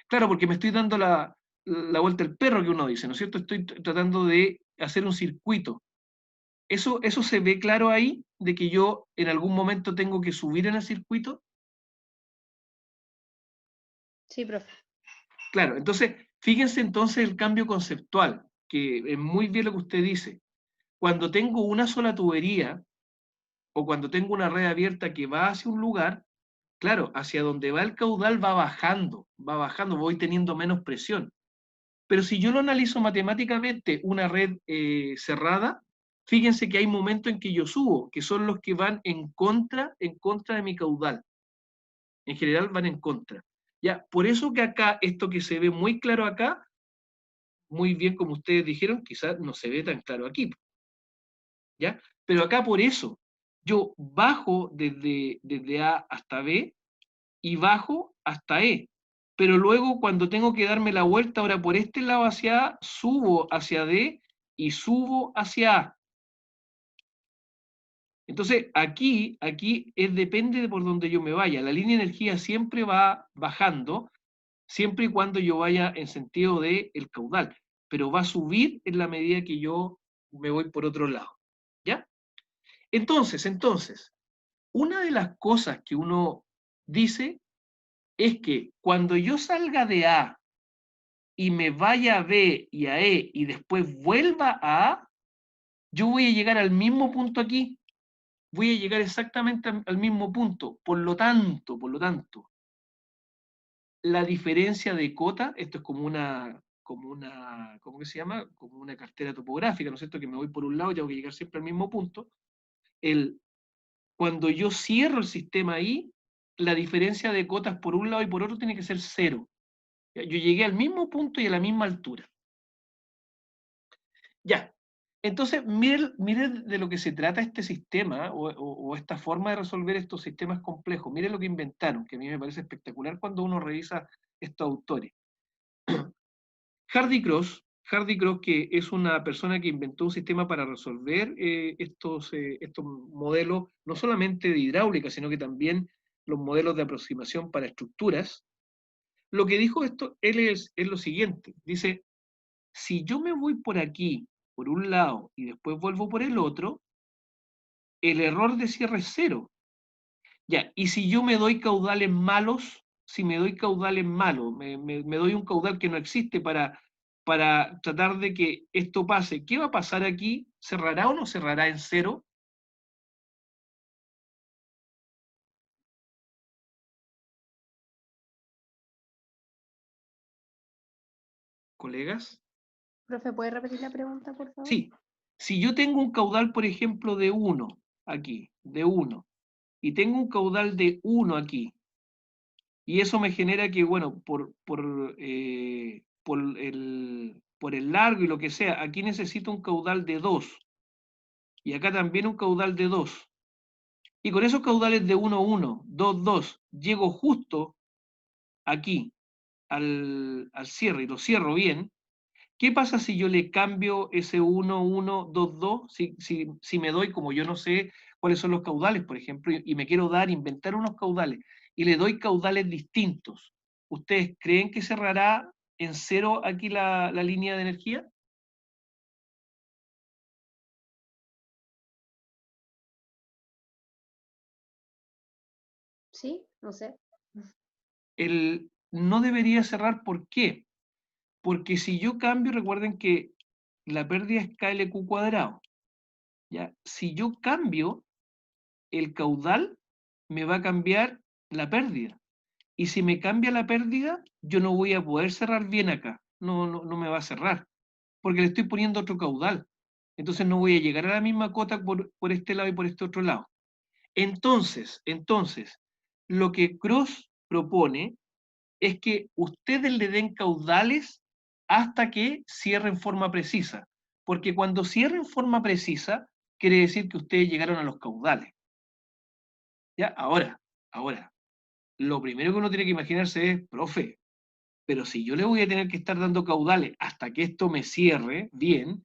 Claro, porque me estoy dando la vuelta al perro que uno dice, ¿no es cierto? Estoy tratando de hacer un circuito. ¿Eso se ve claro ahí? De que yo en algún momento tengo que subir en el circuito. Sí, profe. Claro, entonces, fíjense entonces el cambio conceptual, que es muy bien lo que usted dice. Cuando tengo una sola tubería, o cuando tengo una red abierta que va hacia un lugar, claro, hacia donde va el caudal va bajando, voy teniendo menos presión. Pero si yo lo analizo matemáticamente, una red cerrada, fíjense que hay momentos en que yo subo, que son los que van en contra de mi caudal. En general van en contra. Ya, por eso que acá, esto que se ve muy claro acá, muy bien como ustedes dijeron, quizás no se ve tan claro aquí. ¿Ya? Pero acá por eso, yo bajo desde A hasta B y bajo hasta E. Pero luego cuando tengo que darme la vuelta ahora por este lado hacia A, subo hacia D y subo hacia A. Entonces aquí depende de por donde yo me vaya. La línea de energía siempre va bajando, siempre y cuando yo vaya en sentido de el caudal, pero va a subir en la medida que yo me voy por otro lado. ¿Ya? Entonces, una de las cosas que uno dice es que cuando yo salga de A y me vaya a B y a E y después vuelva a A, yo voy a llegar al mismo punto aquí. Voy a llegar exactamente al mismo punto. Por lo tanto, la diferencia de cota, esto es ¿cómo que se llama? Como una cartera topográfica, ¿no es cierto? Que me voy por un lado y tengo que llegar siempre al mismo punto. Cuando yo cierro el sistema ahí, la diferencia de cotas por un lado y por otro tiene que ser cero. Yo llegué al mismo punto y a la misma altura. Ya. Entonces, miren de lo que se trata este sistema o esta forma de resolver estos sistemas complejos. Miren lo que inventaron, que a mí me parece espectacular cuando uno revisa estos autores. Hardy Cross, que es una persona que inventó un sistema para resolver estos modelos, no solamente de hidráulica, sino que también los modelos de aproximación para estructuras. Lo que dijo él es lo siguiente, dice, si yo me voy por aquí, por un lado, y después vuelvo por el otro, el error de cierre es cero. Ya, y si yo me doy caudales malos, si me doy caudales malos, me doy un caudal que no existe para tratar de que esto pase, ¿qué va a pasar aquí? ¿Cerrará o no cerrará en cero? ¿Colegas? Profe, ¿puede repetir la pregunta, por favor? Sí. Si yo tengo un caudal, por ejemplo, de 1 aquí, de 1, y tengo un caudal de 1 aquí, y eso me genera que, bueno, por el largo y lo que sea, aquí necesito un caudal de 2, y acá también un caudal de 2. Y con esos caudales de 1, 1, 2, 2, llego justo aquí al cierre y lo cierro bien. ¿Qué pasa si yo le cambio ese 1, 1, 2, 2? Si me doy, como yo no sé cuáles son los caudales, por ejemplo, y me quiero inventar unos caudales, y le doy caudales distintos, ¿ustedes creen que cerrará en cero aquí la línea de energía? Sí, no sé. no debería cerrar. ¿Por qué? Porque si yo cambio, recuerden que la pérdida es KLQ cuadrado. ¿Ya? Si yo cambio el caudal, me va a cambiar la pérdida. Y si me cambia la pérdida, yo no voy a poder cerrar bien acá. No me va a cerrar, porque le estoy poniendo otro caudal. Entonces no voy a llegar a la misma cota por este lado y por este otro lado. Entonces, lo que Cross propone es que ustedes le den caudales hasta que cierre en forma precisa. Porque cuando cierre en forma precisa, quiere decir que ustedes llegaron a los caudales. ¿Ya? Ahora, lo primero que uno tiene que imaginarse es, profe, pero si yo le voy a tener que estar dando caudales hasta que esto me cierre bien,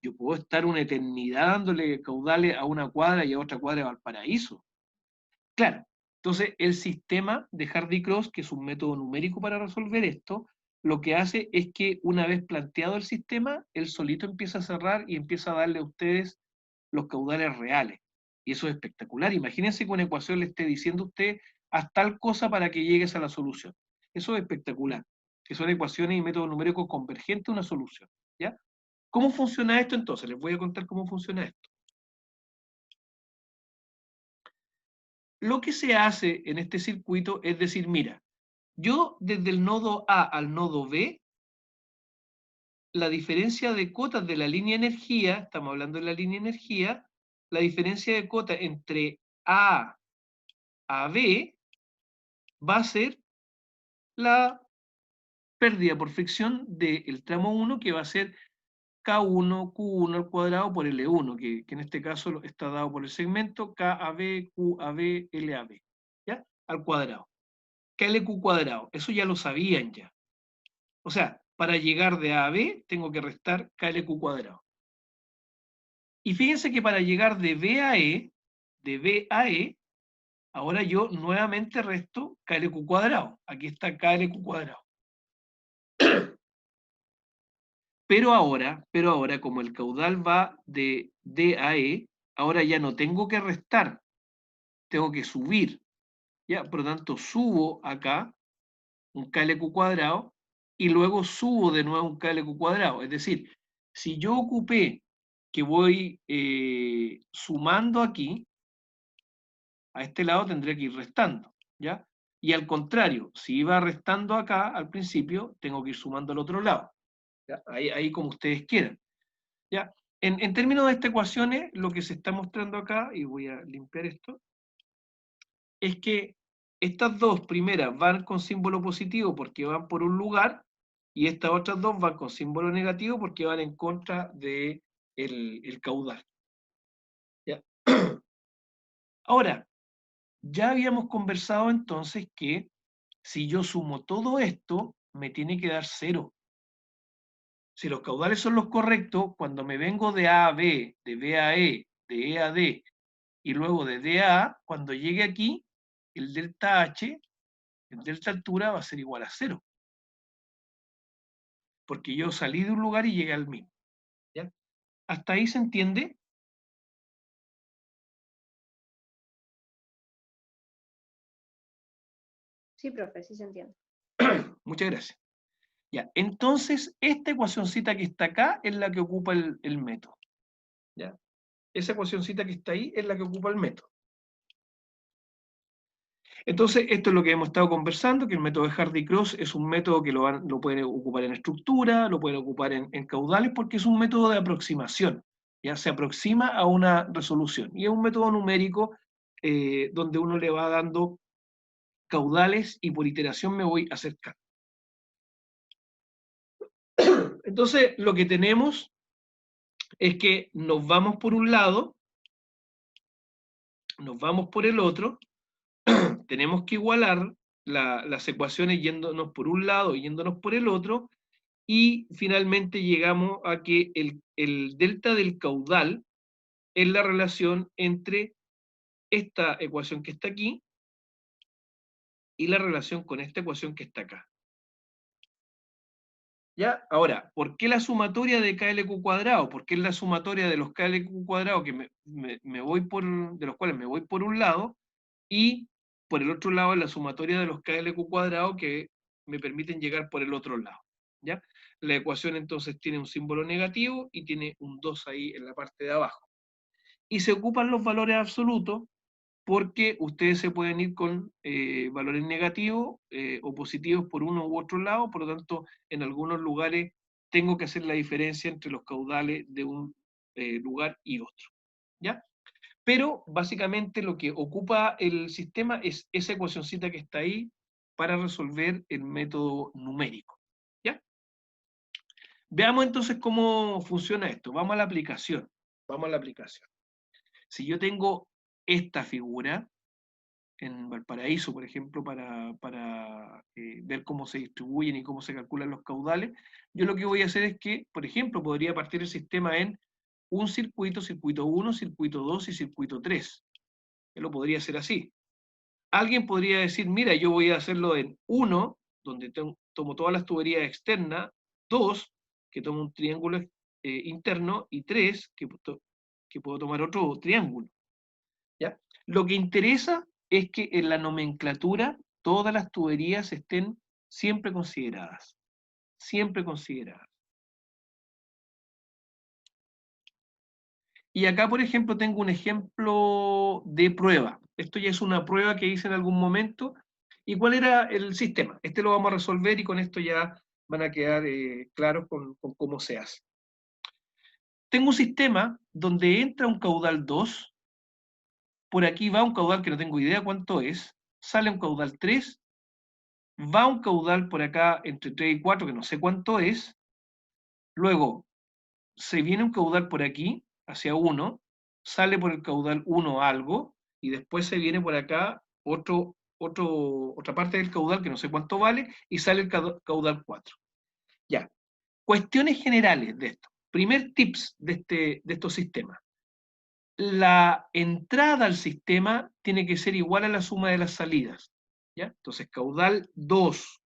yo puedo estar una eternidad dándole caudales a una cuadra y a otra cuadra de Valparaíso. Claro, entonces el sistema de Hardy-Cross, que es un método numérico para resolver esto, lo que hace es que una vez planteado el sistema, él solito empieza a cerrar y empieza a darle a ustedes los caudales reales. Y eso es espectacular. Imagínense que una ecuación le esté diciendo a usted haz tal cosa para que llegues a la solución. Eso es espectacular. Que son ecuaciones y métodos numéricos convergentes a una solución. ¿Ya? ¿Cómo funciona esto entonces? Les voy a contar cómo funciona esto. Lo que se hace en este circuito es decir, mira, yo desde el nodo A al nodo B, la diferencia de cotas de la línea energía, estamos hablando de la línea energía, la diferencia de cotas entre A a B va a ser la pérdida por fricción del tramo 1, que va a ser K1, Q1 al cuadrado por L1, que en este caso está dado por el segmento KAB, QAB, LAB, ¿ya? Al cuadrado. KLQ cuadrado, eso ya lo sabían ya. O sea, para llegar de A a B, tengo que restar KLQ cuadrado. Y fíjense que para llegar de B a E, ahora yo nuevamente resto KLQ cuadrado. Aquí está KLQ cuadrado. Pero ahora, como el caudal va de D a E, ahora ya no tengo que restar, tengo que subir. ¿Ya? Por lo tanto, subo acá un KLQ cuadrado y luego subo de nuevo un KLQ cuadrado. Es decir, si yo ocupé que voy sumando aquí, a este lado tendré que ir restando, ¿ya? Y al contrario, si iba restando acá al principio, tengo que ir sumando al otro lado. ¿Ya? Ahí como ustedes quieran. ¿Ya? En términos de estas ecuaciones, lo que se está mostrando acá, y voy a limpiar esto, es que estas dos primeras van con símbolo positivo porque van por un lugar, y estas otras dos van con símbolo negativo porque van en contra del el caudal. ¿Ya? Ahora, ya habíamos conversado entonces que si yo sumo todo esto, me tiene que dar 0. Si los caudales son los correctos, cuando me vengo de A a B, de B a E, de E a D, y luego de D a A, cuando llegue aquí, el delta H, el delta altura va a ser igual a 0. Porque yo salí de un lugar y llegué al mismo. ¿Ya? ¿Hasta ahí se entiende? Sí, profe, sí se entiende. Muchas gracias. Ya, entonces, esta ecuacioncita que está acá es la que ocupa el método. ¿Ya? Esa ecuacioncita que está ahí es la que ocupa el método. Entonces, esto es lo que hemos estado conversando, que el método de Hardy-Cross es un método que lo pueden ocupar en estructura, lo pueden ocupar en caudales, porque es un método de aproximación. Ya se aproxima a una resolución. Y es un método numérico donde uno le va dando caudales y por iteración me voy acercando. Entonces, lo que tenemos es que nos vamos por un lado, nos vamos por el otro, tenemos que igualar las ecuaciones yéndonos por un lado y yéndonos por el otro, y finalmente llegamos a que el delta del caudal es la relación entre esta ecuación que está aquí y la relación con esta ecuación que está acá. ¿Ya? Ahora, ¿por qué la sumatoria de KLQ cuadrado? ¿Por qué es la sumatoria de los KLQ cuadrados que me voy por, de los cuales me voy por un lado? ¿Y por el otro lado es la sumatoria de los KLQ cuadrados que me permiten llegar por el otro lado, ¿ya? La ecuación entonces tiene un símbolo negativo y tiene un 2 ahí en la parte de abajo. Y se ocupan los valores absolutos porque ustedes se pueden ir con valores negativos o positivos por uno u otro lado, por lo tanto, en algunos lugares tengo que hacer la diferencia entre los caudales de un lugar y otro, ¿ya? Pero básicamente lo que ocupa el sistema es esa ecuacioncita que está ahí para resolver el método numérico, ¿ya? Veamos entonces cómo funciona esto. Vamos a la aplicación. Vamos a la aplicación. Si yo tengo esta figura en Valparaíso, por ejemplo, para ver cómo se distribuyen y cómo se calculan los caudales, yo lo que voy a hacer es que, por ejemplo, podría partir el sistema en un circuito, circuito 1, circuito 2 y circuito 3. Yo lo podría hacer así. Alguien podría decir, mira, yo voy a hacerlo en 1, donde tomo todas las tuberías externas, 2, que tomo un triángulo interno, y 3, que puedo tomar otro triángulo. ¿Ya? Lo que interesa es que en la nomenclatura todas las tuberías estén siempre consideradas. Siempre consideradas. Y acá, por ejemplo, tengo un ejemplo de prueba. Esto ya es una prueba que hice en algún momento. ¿Y cuál era el sistema? Este lo vamos a resolver y con esto ya van a quedar claros con cómo se hace. Tengo un sistema donde entra un caudal 2, por aquí va un caudal que no tengo idea cuánto es, sale un caudal 3, va un caudal por acá entre 3 y 4 que no sé cuánto es, luego se viene un caudal por aquí, hacia 1, sale por el caudal 1 algo, y después se viene por acá otra parte del caudal que no sé cuánto vale, y sale el caudal 4. Ya, cuestiones generales de esto. Primer tips de estos sistemas. La entrada al sistema tiene que ser igual a la suma de las salidas. ¿Ya? Entonces, caudal 2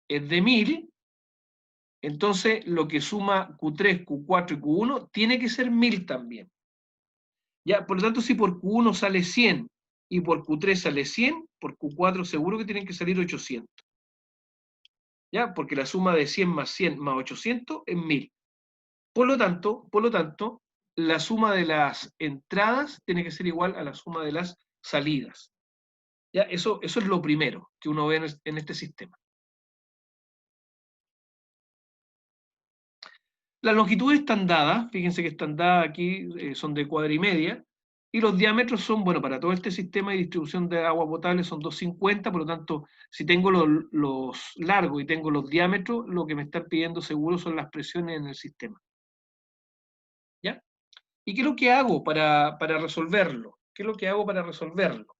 es de 1000, entonces lo que suma Q3, Q4 y Q1 tiene que ser 1000 también. ¿Ya? Por lo tanto, si por Q1 sale 100 y por Q3 sale 100, por Q4 seguro que tienen que salir 800. ¿Ya? Porque la suma de 100 más 800 es 1000. Por lo tanto, la suma de las entradas tiene que ser igual a la suma de las salidas. ¿Ya? Eso es lo primero que uno ve en este sistema. Las longitudes están dadas, fíjense que están dadas aquí, son de cuadra y media, y los diámetros son, bueno, para todo este sistema de distribución de agua potable son 250, por lo tanto, si tengo los largos y tengo los diámetros, lo que me están pidiendo seguro son las presiones en el sistema. ¿Ya? ¿Y qué es lo que hago para resolverlo? ¿Qué es lo que hago para resolverlo?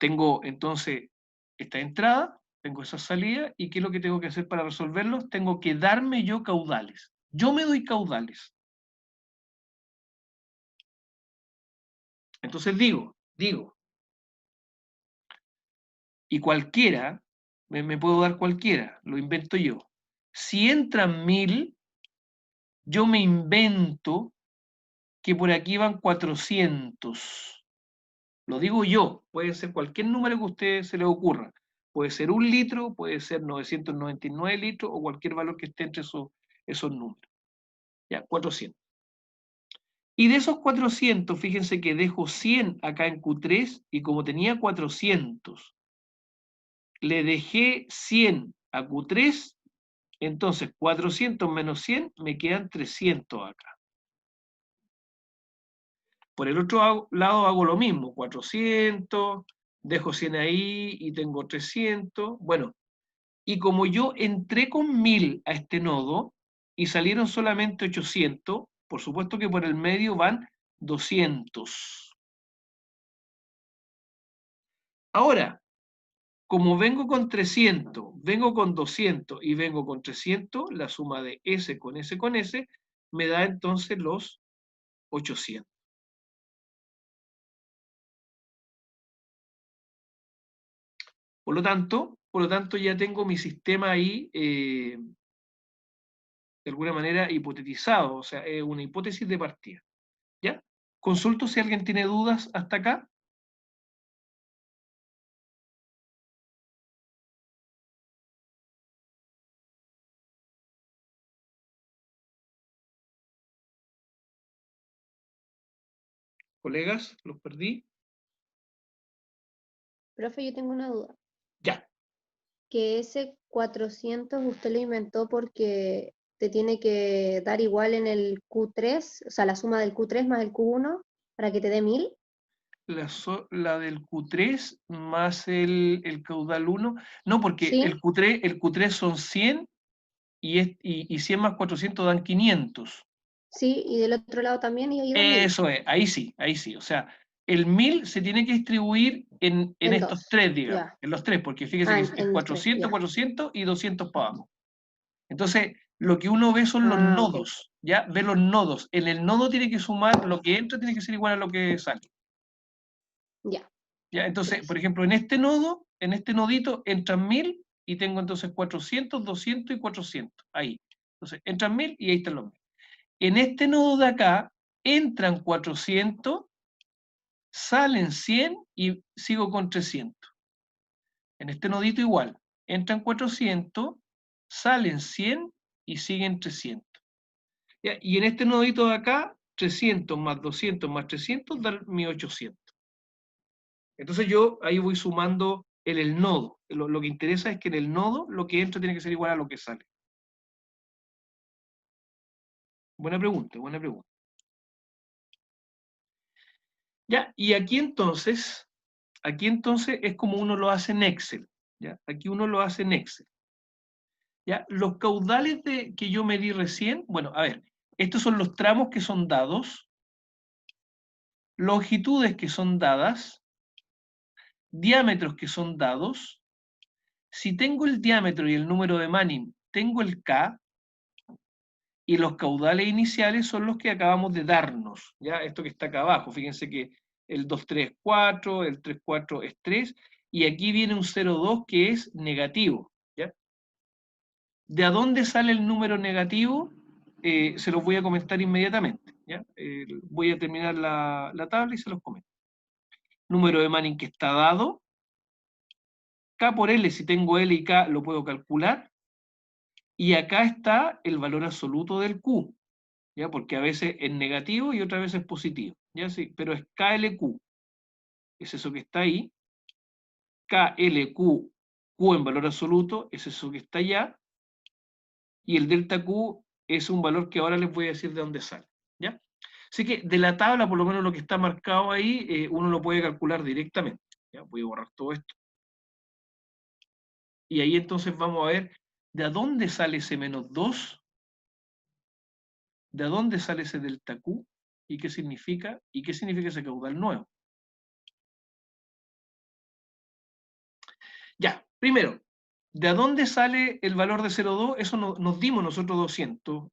Tengo entonces esta entrada, tengo esa salida, y ¿qué es lo que tengo que hacer para resolverlos? Tengo que darme yo caudales. Yo me doy caudales. Entonces digo, y cualquiera, me puedo dar cualquiera, lo invento yo. Si entran 1000, yo me invento que por aquí van 400. Lo digo yo, puede ser cualquier número que a usted se le ocurra. Puede ser 1 litro, puede ser 999 litros o cualquier valor que esté entre esos números. Ya, 400. Y de esos 400, fíjense que dejo 100 acá en Q3 y como tenía 400, le dejé 100 a Q3, entonces 400 menos 100 me quedan 300 acá. Por el otro lado hago lo mismo, 400, dejo 100 ahí y tengo 300. Bueno, y como yo entré con 1000 a este nodo y salieron solamente 800, por supuesto que por el medio van 200. Ahora, como vengo con 300, vengo con 200 y vengo con 300, la suma de S con S con S me da entonces los 800. Por lo tanto ya tengo mi sistema ahí de alguna manera hipotetizado, o sea, es una hipótesis de partida. ¿Ya? Consulto si alguien tiene dudas hasta acá. Colegas, los perdí. Profe, yo tengo una duda. Ya. Que ese 400 usted lo inventó porque te tiene que dar igual en el Q3, o sea, la suma del Q3 más el Q1 para que te dé 1000. La del Q3 más el caudal 1. No, porque ¿Sí? el Q3 son 100 y 100 más 400 dan 500. Sí, y del otro lado también iba 1000. Eso es, ahí sí, ahí sí. O sea, el 1000 se tiene que distribuir en En estos 2, tres, digamos, ya. en los tres, porque fíjese Ah, que en, es en los 3, 400, ya. 400 y 200 para abajo. Entonces, lo que uno ve son los Ah, ok. nodos, ¿ya? Ve los nodos. En el nodo tiene que sumar, lo que entra tiene que ser igual a lo que sale. Ya, ¿Ya? Entonces, por gracias. ejemplo, en este nodo, en este nodito, entran 1000 y tengo entonces 400, 200 y 400. Ahí. Entonces, entran 1000 y ahí están los 1000. En este nodo de acá, entran 400, salen 100 y sigo con 300. En este nodito igual. Entran 400, salen 100 y siguen 300. ¿Ya? Y en este nodito de acá, 300 más 200 más 300 da 1800. Entonces yo ahí voy sumando en el nodo. Lo que interesa es que en el nodo lo que entra tiene que ser igual a lo que sale. Buena pregunta, buena pregunta. Ya, y aquí entonces es como uno lo hace en Excel. ¿Ya? Aquí uno lo hace en Excel. ¿Ya? Los caudales que yo medí recién, bueno, a ver, estos son los tramos que son dados, longitudes que son dadas, diámetros que son dados. Si tengo el diámetro y el número de Manning, tengo el K, y los caudales iniciales son los que acabamos de darnos, ¿ya? Esto que está acá abajo, fíjense que el 2,3 es 4, el 3,4 es 3, y aquí viene un 0,2 que es negativo, ¿ya? ¿De dónde sale el número negativo? Se los voy a comentar inmediatamente, ¿ya? Voy a terminar la tabla y se los comento. Número de Manning que está dado, K por L, si tengo L y K lo puedo calcular, y acá está el valor absoluto del Q, ¿ya? Porque a veces es negativo y otras veces es positivo, ¿ya? Sí, pero es KLQ, es eso que está ahí, KLQ, Q en valor absoluto, es eso que está allá, y el delta Q es un valor que ahora les voy a decir de dónde sale, ¿ya? Así que de la tabla, por lo menos lo que está marcado ahí, uno lo puede calcular directamente, ¿ya? Voy a borrar todo esto. Y ahí entonces vamos a ver de dónde sale ese -2, de dónde sale ese delta Q, y qué significa ese caudal nuevo. Ya, primero, ¿de dónde sale el valor de 0,2? Eso nos dimos nosotros 200,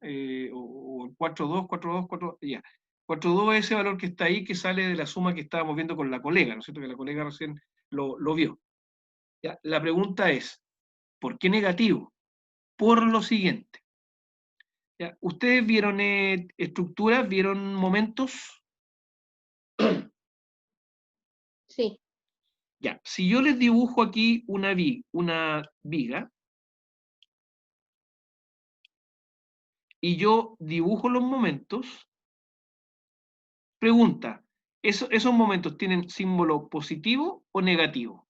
o 4,2, 4,2, 4, ya. 4,2 es ese valor que está ahí, que sale de la suma que estábamos viendo con la colega, ¿no es cierto? Que la colega recién lo vio. Ya, la pregunta es, ¿por qué negativo? Por lo siguiente. Ya, ¿ustedes vieron estructuras, vieron momentos? Sí, Ya, si yo les dibujo aquí una viga, y yo dibujo los momentos, pregunta, ¿esos momentos tienen símbolo positivo o negativo?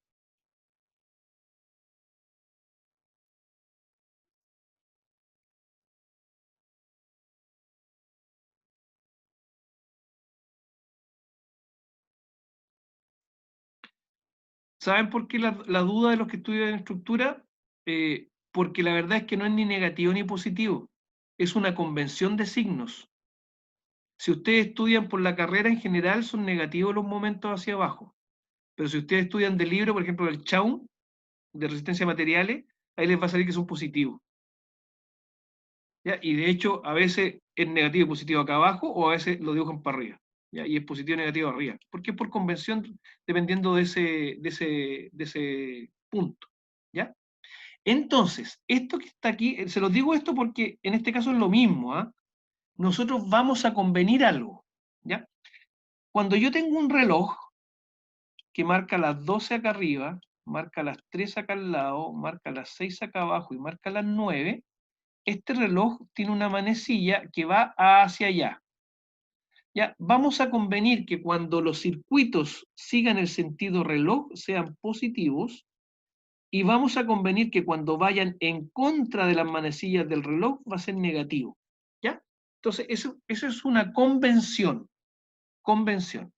¿Saben por qué la duda de los que estudian estructura? Porque la verdad es que no es ni negativo ni positivo, es una convención de signos. Si ustedes estudian por la carrera en general, son negativos los momentos hacia abajo. Pero si ustedes estudian del libro, por ejemplo, del Chaun, de resistencia a materiales, ahí les va a salir que son positivos. ¿Ya? Y de hecho, a veces es negativo y positivo acá abajo, o a veces lo dibujan para arriba. ¿Ya? Y es positivo y negativo arriba. Porque es por convención, dependiendo de ese punto. ¿Ya? Entonces, esto que está aquí, se los digo esto porque en este caso es lo mismo. ¿Ah? Nosotros vamos a convenir algo. ¿Ya? Cuando yo tengo un reloj que marca las 12 acá arriba, marca las 3 acá al lado, marca las 6 acá abajo y marca las 9, este reloj tiene una manecilla que va hacia allá. Ya, vamos a convenir que cuando los circuitos sigan el sentido reloj sean positivos, y vamos a convenir que cuando vayan en contra de las manecillas del reloj va a ser negativo. ¿Ya? Entonces, eso es una convención. Convención.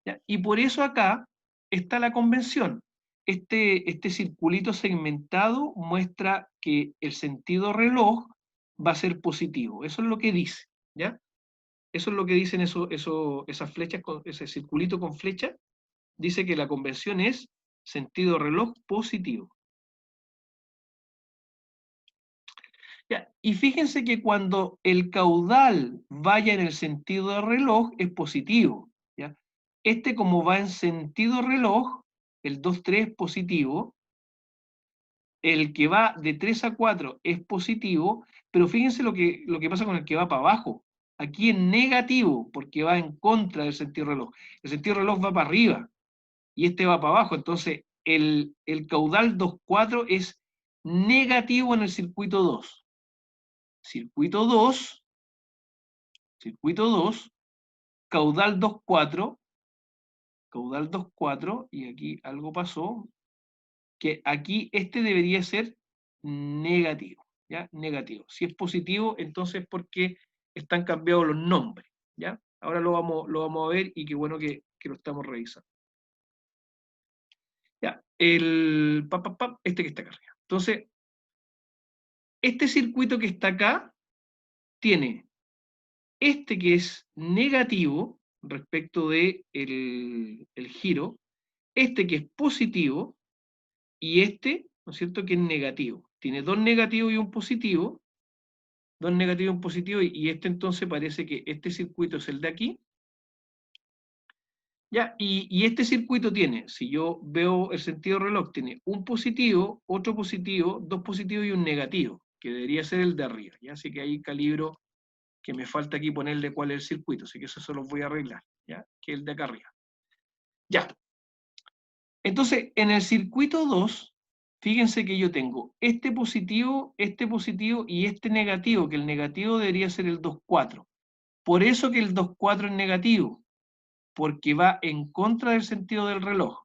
¿Ya? Y por eso acá está la convención. Este circulito segmentado muestra que el sentido reloj va a ser positivo. Eso es lo que dice. ¿Ya? Eso es lo que dicen esas flechas, ese circulito con flecha. Dice que la convención es sentido reloj positivo. Ya, y fíjense que cuando el caudal vaya en el sentido del reloj es positivo. ¿Ya? Como va en sentido reloj, el 2,3 es positivo, el que va de 3 a 4 es positivo, pero fíjense lo que pasa con el que va para abajo. Aquí es negativo, porque va en contra del sentido reloj. El sentido reloj va para arriba, y este va para abajo. Entonces, el caudal 2,4 es negativo en el circuito 2. Circuito 2, caudal 2,4, y aquí algo pasó, que aquí debería ser negativo, ¿ya? Negativo. Si es positivo, entonces porque están cambiados los nombres, ¿ya? Ahora lo vamos a ver, y qué bueno que lo estamos revisando. Ya, que está acá arriba. Entonces, este circuito que está acá tiene que es negativo respecto de el giro, que es positivo, y ¿no es cierto?, que es negativo. Tiene dos negativos y un positivo, y entonces parece que este circuito es el de aquí. Ya, y este circuito tiene, si yo veo el sentido reloj, tiene un positivo, otro positivo, dos positivos y un negativo, que debería ser el de arriba. ¿Ya? Así que ahí calibro, que me falta aquí ponerle cuál es el circuito, así que eso se los voy a arreglar, ¿ya? Que es el de acá arriba. Ya. Entonces, en el circuito 2, fíjense que yo tengo este positivo y este negativo, que el negativo debería ser el 2,4. Por eso que el 2,4 es negativo, porque va en contra del sentido del reloj.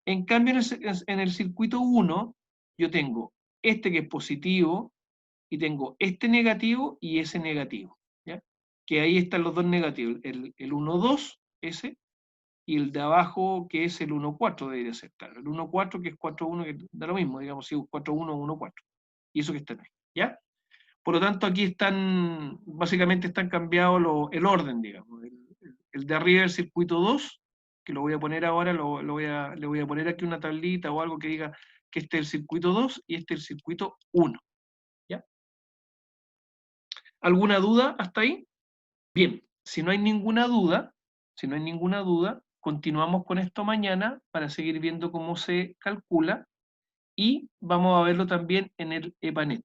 En cambio, en el circuito 1, yo tengo que es positivo, y tengo este negativo y ese negativo, ¿ya? Que ahí están los dos negativos, el 1,2, ese, y el de abajo, que es el 1,4, debería ser, claro. El 1,4, que es 4,1, que da lo mismo, digamos, si es 4,1 o 1,4. Y eso que está ahí, ¿ya? Por lo tanto, aquí básicamente están cambiados el orden, digamos. El de arriba del circuito 2, que lo voy a poner ahora, le voy a poner aquí una tablita o algo que diga que este es el circuito 2 y este es el circuito 1. ¿Ya? ¿Alguna duda hasta ahí? Bien, si no hay ninguna duda, continuamos con esto mañana para seguir viendo cómo se calcula, y vamos a verlo también en el EPANET.